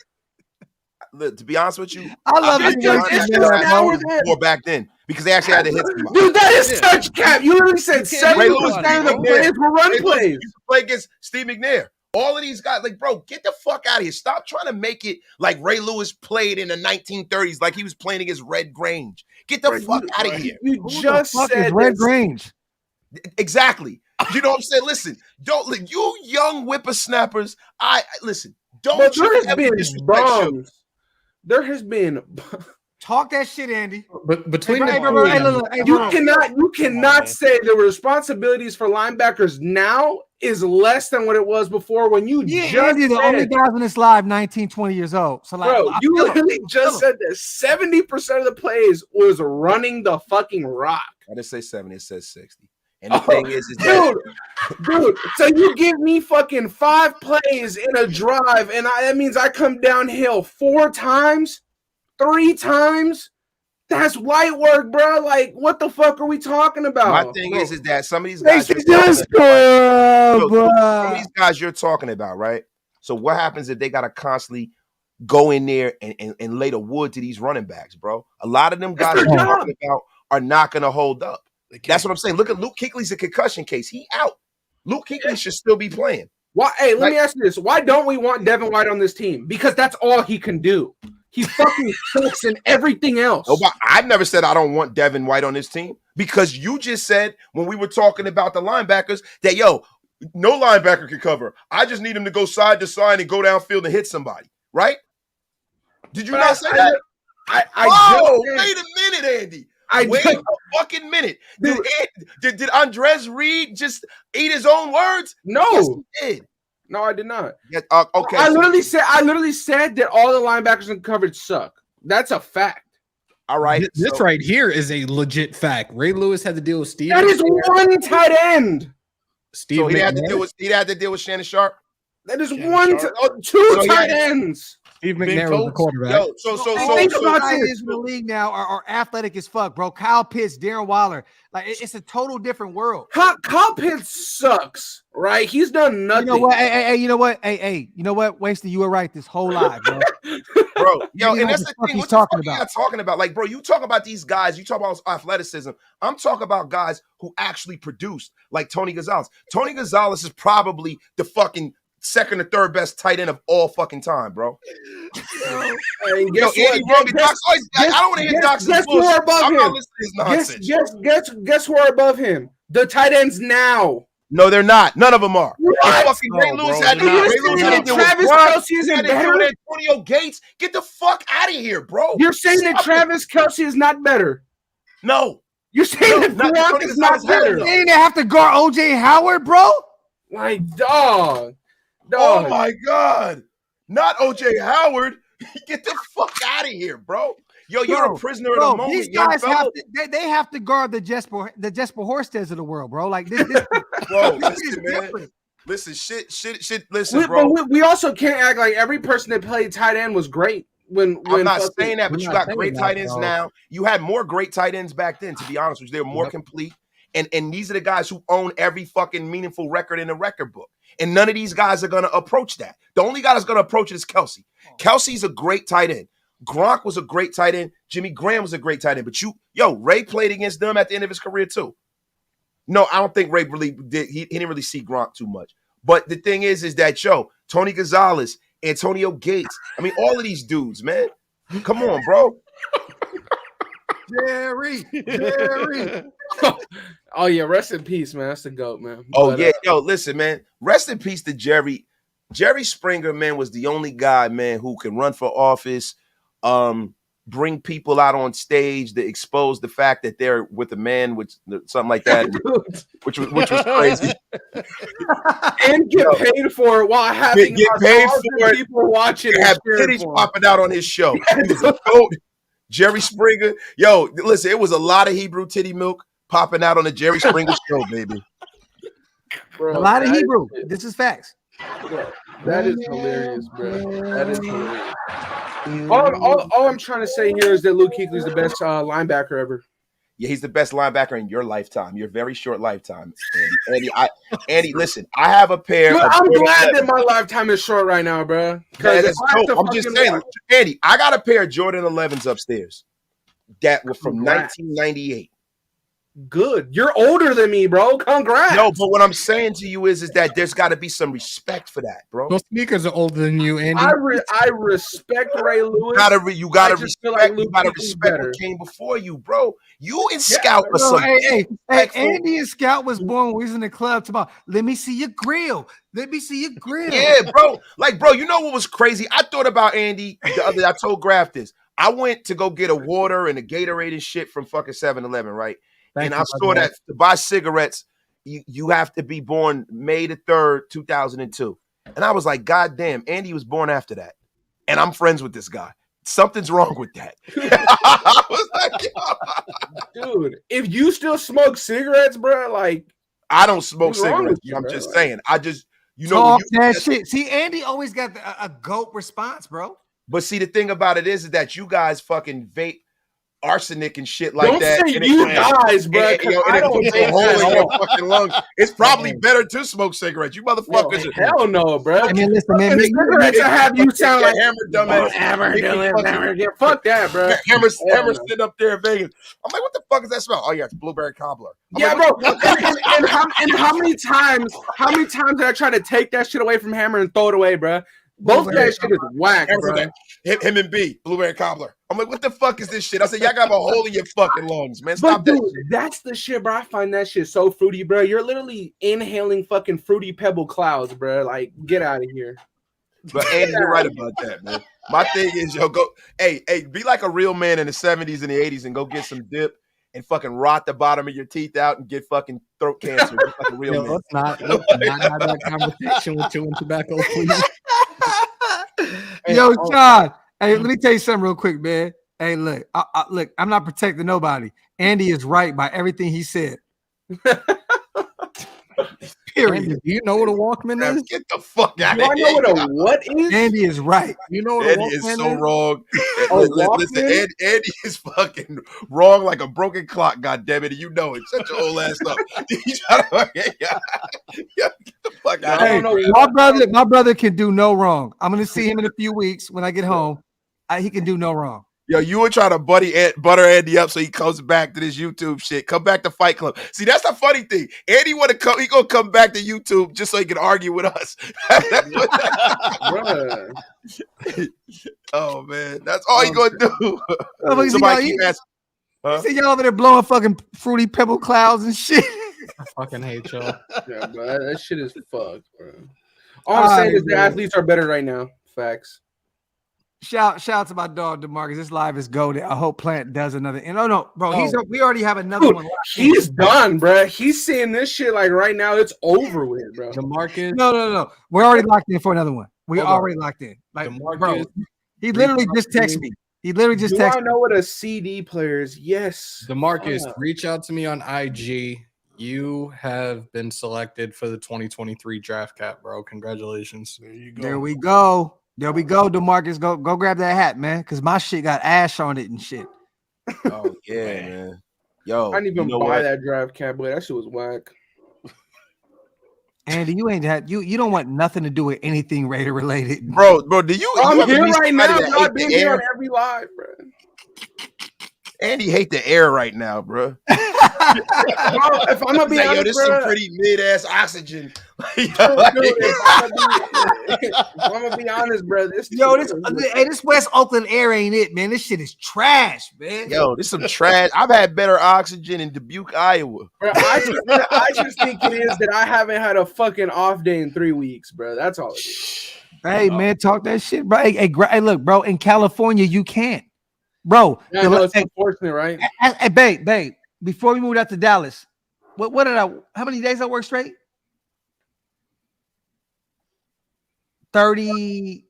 To be honest with you, I love it. More back then because they actually had to hit somebody. Dude, that is such cap. You literally said 70% of the plays were run plays. You play against Steve McNair. All of these guys, like, bro, get the fuck out of here. Stop trying to make it like Ray Lewis played in the 1930s, like he was playing against Red Grange. Get the fuck out of here. You just said Red Grange. Exactly. You know what I'm saying? Listen, you young whippersnappers. Listen. Don't. But there has been bombs. There has been. Talk that shit, Andy. But between you cannot say the responsibilities for linebackers now is less than what it was before when you just Andy, the only guys on this live 19, 20 years old. So like, bro, you literally just said that 70% of the plays was running the fucking rock. I didn't say 70, it says 60. And the thing is dude, so you give me fucking 5 plays in a drive, and that means I come downhill 4 times. 3 times. That's light work, bro. Like, what the fuck are we talking about? My thing is that some of these Mace guys, just scored, bro. some of these guys you're talking about, right? So what happens if they gotta constantly go in there and lay the wood to these running backs, bro? A lot of them guys you're talking about are not gonna hold up. That's what I'm saying. Look at Luke Kuechly's a concussion case. He out. Luke Kuechly should still be playing. Why? Hey, let me ask you this: why don't we want Devin White on this team? Because that's all he can do. He fucking sucks in everything else. No, but I've never said I don't want Devin White on this team because you just said when we were talking about the linebackers that, yo, no linebacker can cover. I just need him to go side to side and go downfield and hit somebody, right? Did you not say that? Wait a minute, Andy. Wait a fucking minute. Did Andres Reed just eat his own words? No. Yes, he did. No, I did not. Yeah, okay. I literally said that all the linebackers in coverage suck. That's a fact. All right. This right here is a legit fact. Ray Lewis had to deal with Steve. That is one tight end. Steve. So he had to deal with Shannon Sharp. That is two tight ends. Steve McNair was the quarterback. Yo, so guys in the league now are athletic as fuck, bro. Kyle Pitts, Darren Waller, like it's a total different world. Kyle Pitts sucks, right? He's done nothing. You know what? Hey, you know what? Hey, you know what? Wasted, you were right this whole live, bro. Bro, yo, and that's the thing. He's What the talking fuck about? are you talking about? Like, bro, you talk about these guys. You talk about athleticism. I'm talking about guys who actually produced, like Tony Gonzalez. Tony Gonzalez is probably the fucking second or third best tight end of all fucking time, bro. I don't want to hear Doc's guess who are above I'm him? not listening to his nonsense. Guess who are above him? The tight ends now. No, they're not. None of them are. What? Fucking Ray Lewis had to Travis Kelce isn't better. Antonio Gates, get the fuck out of here, bro. You're saying that Travis Kelce is not better? No. You're saying that Gronk is not better? They didn't have to guard OJ Howard, bro. Like, dog. Oh my God. Not OJ Howard. Get the fuck out of here, bro. Yo, you're a prisoner of the moment. These guys they have to guard the Jesper Horsteds of the world, bro. Like this bro, listen, man. Listen, shit. Listen, bro. But we also can't act like every person that played tight end was great. I'm not saying that, but you got great tight ends now. You had more great tight ends back then, to be honest with you. They were more complete. And these are the guys who own every fucking meaningful record in the record book. And none of these guys are going to approach that. The only guy that's going to approach it is Kelce. Kelce's a great tight end. Gronk was a great tight end. Jimmy Graham was a great tight end. But Ray played against them at the end of his career too. No, I don't think Ray really did. He didn't really see Gronk too much. But the thing is that, Tony Gonzalez, Antonio Gates, I mean, all of these dudes, man. Come on, bro. Jerry. Oh yeah, rest in peace, man. That's the GOAT, man. Listen, man. Rest in peace to Jerry. Jerry Springer, man, was the only guy, man, who can run for office, bring people out on stage to expose the fact that they're with a man, something like that, which was crazy. And get paid for it while having get paid for it. People watching and have titties popping out on his show. He was a GOAT. Jerry Springer, listen, it was a lot of Hebrew titty milk popping out on the Jerry Springer show, baby. Bro, a lot of Hebrew. This is facts. Bro, that is hilarious, bro. That is hilarious. All I'm trying to say here is that Luke Kuechly is the best linebacker ever. Yeah, he's the best linebacker in your lifetime, your very short lifetime, Andy. Listen, I have a pair. Dude, I'm glad that my lifetime is short right now, bro. I'm just saying, Andy. I got a pair of Jordan 11s upstairs that were from 1998. Good. You're older than me, bro. Congrats. No, but what I'm saying to you is that there's got to be some respect for that, bro. Those sneakers are older than you, Andy. I respect Ray Lewis. You gotta respect what came before you, bro. You and Scout or something. Hey, Andy and Scout was born when we was in the club tomorrow. Let me see your grill. Let me see your grill. Yeah, bro. Like, bro, you know what was crazy? I thought about Andy the other day. I told Graf this. I went to go get a water and a Gatorade and shit from fucking 7-Eleven, right? And I saw that to buy cigarettes, you have to be born May the 3rd, 2002. And I was like, God damn, Andy was born after that. And I'm friends with this guy. Something's wrong with that. I was like, dude, if you still smoke cigarettes, bro, like I don't smoke cigarettes. I'm just saying. I just, talk that shit. See, Andy always got a GOAT response, bro. But see, the thing about it is that you guys fucking vape arsenic and shit like Don't that. say and you guys, bro. And it puts a hole in your fucking lungs. It's probably better to smoke cigarettes. You motherfuckers. Hell no, bro. I mean, listen, man. Cigarettes have you sound like Hammer dumbass. Fuck that, bro. Hammer sitting up there in Vegas. I'm like, what the fuck is that smell? Oh yeah, it's blueberry cobbler. Yeah, bro. And how many times did I try to take that shit away from Hammer and throw it away, bro? Both that shit is whack, bro. Him and B, blueberry cobbler. I'm like, what the fuck is this shit? I said, y'all got a hole in your fucking lungs, man. Stop But dude, that shit. that's the shit, bro. I find that shit so fruity, bro. You're literally inhaling fucking fruity pebble clouds, bro. Like, get out of here. But Andy, you're right about that, man. My thing is, yo, go, hey, be like a real man in the 70s and the 80s and go get some dip and fucking rot the bottom of your teeth out and get fucking throat cancer. Just like a real man. Let's not have that conversation with chewing tobacco, please. Yo, John. Hey, let me tell you something real quick, man. Hey, look, look, I'm not protecting nobody. Andy is right by everything he said. Period. Andy, do you know what a Walkman is? Get the fuck out Do I of know here. what a what is? Andy is right. You know what Andy a is Walkman so wrong. Oh, Listen, Walkman? Andy is fucking wrong like a broken clock, goddammit. You know it. Shut your old ass up. Get the fuck out Hey, of here. my brother can do no wrong. I'm gonna see him in a few weeks when I get home. He can do no wrong. Yo, you were trying to butter Andy up so he comes back to this YouTube shit. Come back to Fight Club. See, that's the funny thing. Andy want to come. He gonna come back to YouTube just so he can argue with us. Oh man, that's all he gonna do. Somebody keep asking. You see y'all over there blowing fucking fruity pebble clouds and shit. I fucking hate y'all. Yeah, bro, that shit is fucked, bro. All I'm saying is the athletes are better right now. Facts. Shout out to my dog DeMarcus. This live is goated. I hope Plant does another. And no, bro, we already have another one. He's done, bro. He's seeing this shit like right now. It's over with, bro. DeMarcus. No. We're already locked in for another one. We already locked in. Like, DeMarcus, bro, he literally just texted me. He literally just Do I texted me. know what a CD player is? Yes. DeMarcus, reach out to me on IG. You have been selected for the 2023 draft cap, bro. Congratulations. There you go. There we go. There we go, DeMarcus. Go grab that hat, man, because my shit got ash on it and shit. Oh yeah, man. Yo, I didn't even buy that draft cap, but that shit was whack. Andy, you ain't had you don't want nothing to do with anything Raider related, bro. Do you? I'm you here right now. I've been here on every live, bro. Andy hate the air right now, bro. If I'm gonna be honest, this bro, some pretty mid-ass oxygen. if I'm gonna be honest, bro, this West Oakland air ain't it, man. This shit is trash, man. Yo, this some trash. I've had better oxygen in Dubuque, Iowa. Bro, I just think it is that I haven't had a fucking off day in 3 weeks, bro. That's all it is. Hey, man, talk that shit, bro. Hey, look, bro, in California, you can't. Bro, yeah, no, it's unfortunate, right? Hey, babe, before we moved out to Dallas, how many days I work straight? 30.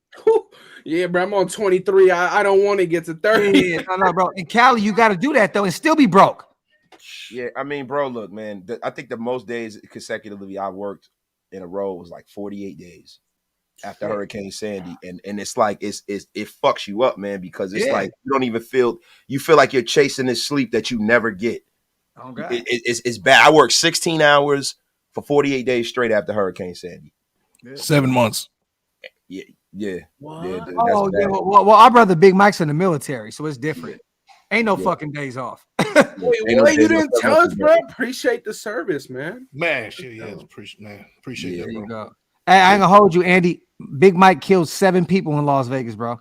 Yeah, bro, I'm on 23. I don't want to get to 30. Yeah, no, bro. In Cali, you got to do that, though, and still be broke. Yeah, I mean, bro, look, man, I think the most days consecutively I worked in a row was like 48 days after Hurricane Sandy. And it's like, it fucks you up, man, because it's like, you don't even feel like you're chasing this sleep that you never get. Oh, God. It's bad. I worked 16 hours for 48 days straight after Hurricane Sandy. 7 months. Yeah. Well, our brother Big Mike's in the military, so it's different. Ain't no fucking days off. Wait, you didn't tell us, bro? Appreciate the service, man. Man, shit, yeah, appreciate that, bro. Hey, I ain't gonna hold you, Andy. Big Mike killed 7 people in Las Vegas, bro.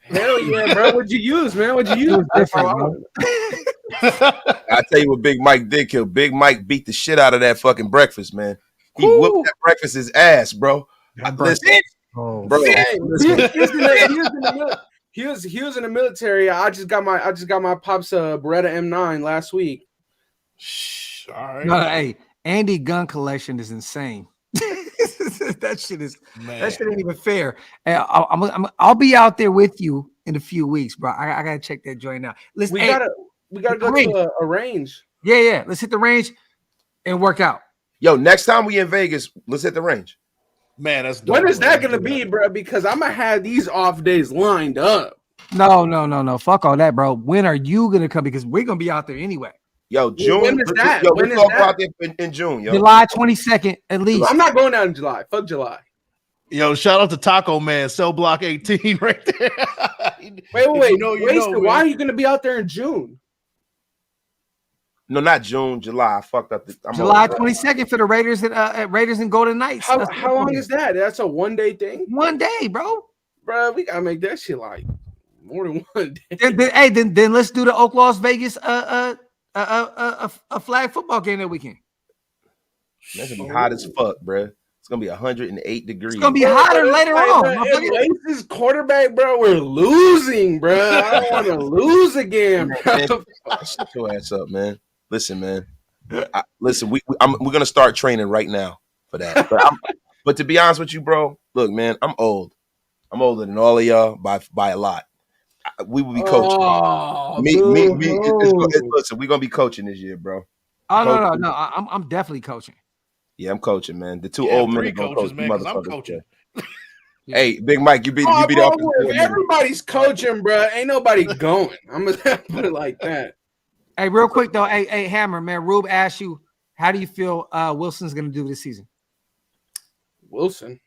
Hell yeah, bro. What'd you use, man? What'd you use? Different, bro. I tell you what Big Mike did kill. Big Mike beat the shit out of that fucking breakfast, man. He whooped that breakfast's ass, bro. Listen, bro. He was in the military. I just got my pop's Beretta M9 last week. All right. No, hey, Andy gun collection is insane. That shit ain't even fair. I'll be out there with you in a few weeks, bro. I gotta check that joint out. Listen, we gotta go to a range. Yeah. Let's hit the range and work out. Yo, next time we in Vegas, let's hit the range. Man, that's dope, When is bro. that gonna be, bro? Because I'm gonna have these off days lined up. No. Fuck all that, bro. When are you gonna come? Because we're gonna be out there anyway. Yo, June. When is that? Yo, When let's is talk that? about that in June, yo. July 22nd, at least. I'm not going out in July. Fuck July. Yo, shout out to Taco Man, Cell Block 18 right there. Wait. Man. Why are you gonna be out there in June? No, not June, July. I fucked up. July 22nd for the Raiders and Raiders and Golden Knights. How long is that? That's a 1 day thing? 1 day, bro. Bro, we gotta make that shit like more than 1 day. Then let's do the Oak Las Vegas a flag football game that weekend. That's gonna be hot as fuck, bro. It's gonna be 108 degrees. It's gonna be hotter later on. This quarterback, bro, we're losing, bro. I don't want to lose again, bro. Shut your ass up, man. Listen, man. Listen, we're gonna start training right now for that. But to be honest with you, bro, look, man, I'm old. I'm older than all of y'all by a lot. We will be coaching. Listen, we're gonna be coaching this year, bro. Oh no. I'm definitely coaching. Yeah, I'm coaching, man. The two old men are gonna coach. Man, I'm coaching. Hey, Big Mike, you be the everybody's coaching, bro. Ain't nobody going. I'm gonna put it like that. Hey, real quick though, hey, Hammer, man. Rube asked you, how do you feel Wilson's gonna do this season? Wilson.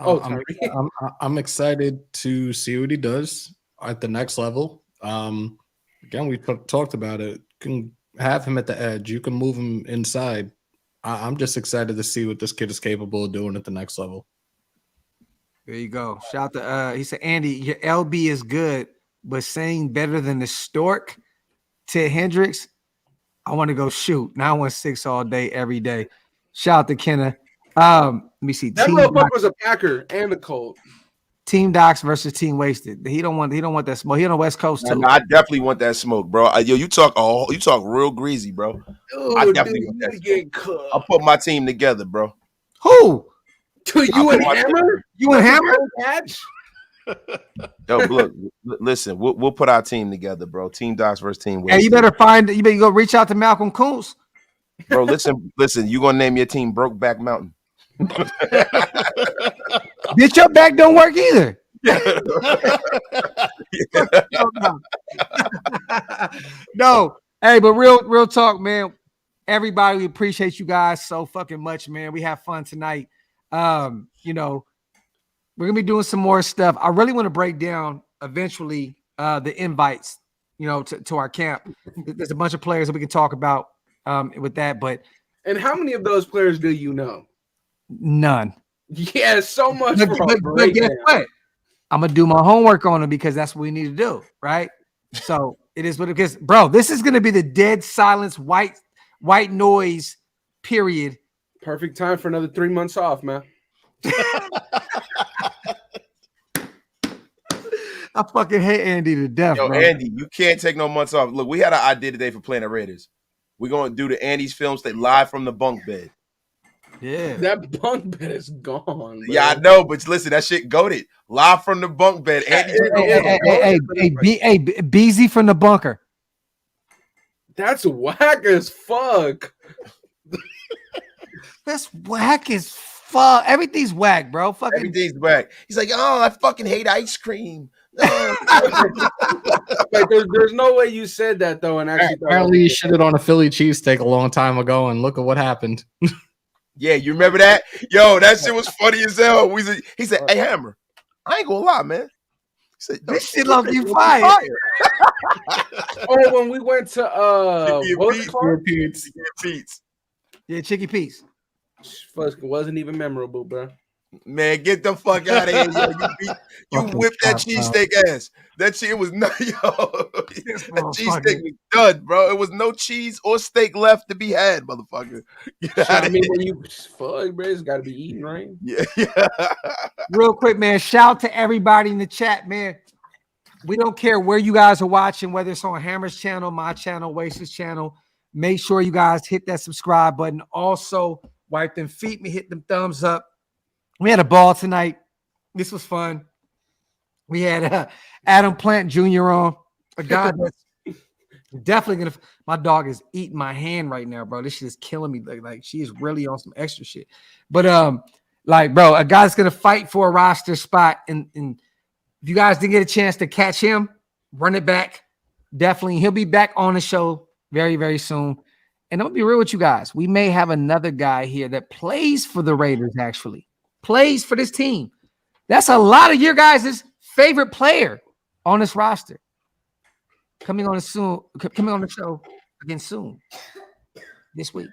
I'm excited to see what he does at the next level. Again, we talked about it. You can have him at the edge. You can move him inside. I'm just excited to see what this kid is capable of doing at the next level. There you go. Shout to he said, Andy, your LB is good, but saying better than the Stork, Ted Hendricks, I want to go shoot. 916 all day, every day. Shout out to Kenna. Let me see. That motherfucker was a Packer and a Colt. Team Docs versus Team Wasted. He don't want that smoke. He on the West Coast too. I definitely want that smoke, bro. Yo, you talk real greasy, bro. Dude, I definitely want that get cooked. I'll put my team together, bro. Who? You and Hammer? You and Hammer? Yo, look, listen, we'll put our team together, bro. Team Docs versus Team Wasted. Hey, you better go reach out to Malcolm Kuntz. Bro, listen, you gonna name your team Brokeback Mountain. Bitch, your back don't work either. No. Hey, but real talk, man. Everybody, we appreciate you guys so fucking much, man. We have fun tonight. We're gonna be doing some more stuff. I really want to break down eventually the invites, to our camp. There's a bunch of players that we can talk about with that, but and how many of those players do you know? None. Yeah, so much. But guess what? I'm gonna do my homework on them because that's what we need to do, right? So it is what it is, bro. This is gonna be the dead silence, white noise period. Perfect time for another 3 months off, man. I fucking hate Andy to death. Yo, bro. Andy, you can't take no months off. Look, we had an idea today for Planet Raiders. We're gonna do the Andy's film state live from the bunk bed. Yeah, that bunk bed is gone. Bro. Yeah, I know, but listen, that shit goated. Live from the bunk bed. Andy, hey, BZ from the bunker. That's whack as fuck. That's whack as fuck. Everything's whack, bro. Fucking everything's whack. He's like, oh, I fucking hate ice cream. Like, there's no way you said that though. And actually, apparently, you shitted on a Philly cheesesteak a long time ago, and look at what happened. Yeah, you remember that? Yo, that shit was funny as hell. He said, "Hey, Hammer, I ain't gonna lie, man." He said, this shit love you fire. Oh, when we went to Pete's. Yeah, Chicky Pete's. Wasn't even memorable, bro. Man, get the fuck out of here. Yo. You whipped that cheesesteak ass. That shit was not, yo. That cheesesteak was done, bro. It was no cheese or steak left to be had, motherfucker. When you fuck, bro, it's gotta be eaten, right? Yeah. Real quick, man. Shout to everybody in the chat, man. We don't care where you guys are watching, whether it's on Hammer's channel, my channel, Waste's channel. Make sure you guys hit that subscribe button. Also, wipe them feet, hit them thumbs up. We had a ball tonight. This was fun. We had Adam Plant Jr. on, a guy that's definitely gonna. My dog is eating my hand right now, bro. This shit is killing me. Like she is really on some extra shit. But Like, bro, a guy's gonna fight for a roster spot, and if you guys didn't get a chance to catch him, run it back. Definitely, he'll be back on the show very, very soon. And I'm gonna be real with you guys. We may have another guy here that plays for the Raiders, actually plays for this team. That's a lot of your guys' favorite player on this roster. Coming on the show again soon this week.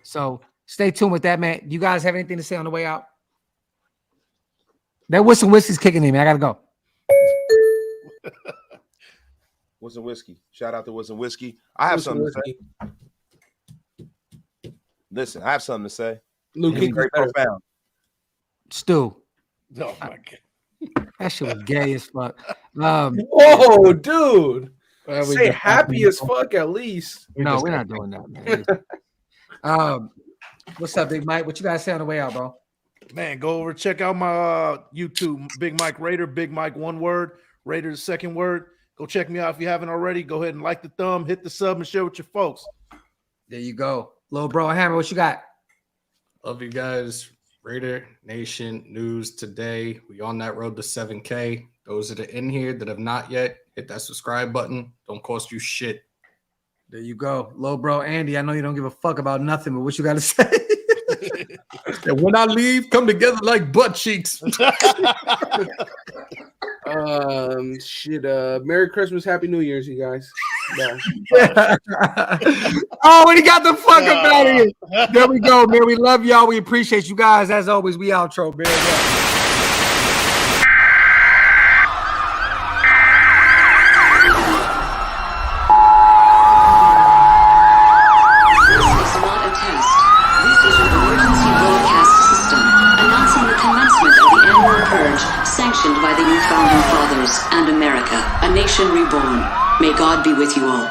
So stay tuned with that, man. Do you guys have anything to say on the way out? That Whistle Whiskey's kicking in, man. I gotta go. Whistle Whiskey. Shout out to Whistle Whiskey. I have something to say. Listen, I have something to say. Luke, It's very profound. Stu. Oh my god. That shit was gay as fuck. Whoa, dude. Well, we Say just- happy as fuck at least. No, we're not doing that, man. What's up, Big Mike? What you guys say on the way out, bro? Man, go over check out my YouTube, Big Mike Raider, Big Mike one word, Raider the second word. Go check me out if you haven't already. Go ahead and like the thumb, hit the sub, and share with your folks. There you go. Little bro Hammer, what you got? Love you guys. Raider Nation news today. We on that road to 7K. Those that are in here that have not yet, hit that subscribe button. Don't cost you shit. There you go. Little bro Andy, I know you don't give a fuck about nothing, but what you got to say? And when I leave, come together like butt cheeks. Merry Christmas, Happy New Year's, you guys. Bye. Oh, and he got the fuck up out of here. There we go, man. We love y'all. We appreciate you guys. As always, we outro, man. This is not a test. This is an emergency broadcast system announcing the commencement of the annual purge sanctioned by the new founding fathers and America, a nation reborn. May God be with you all.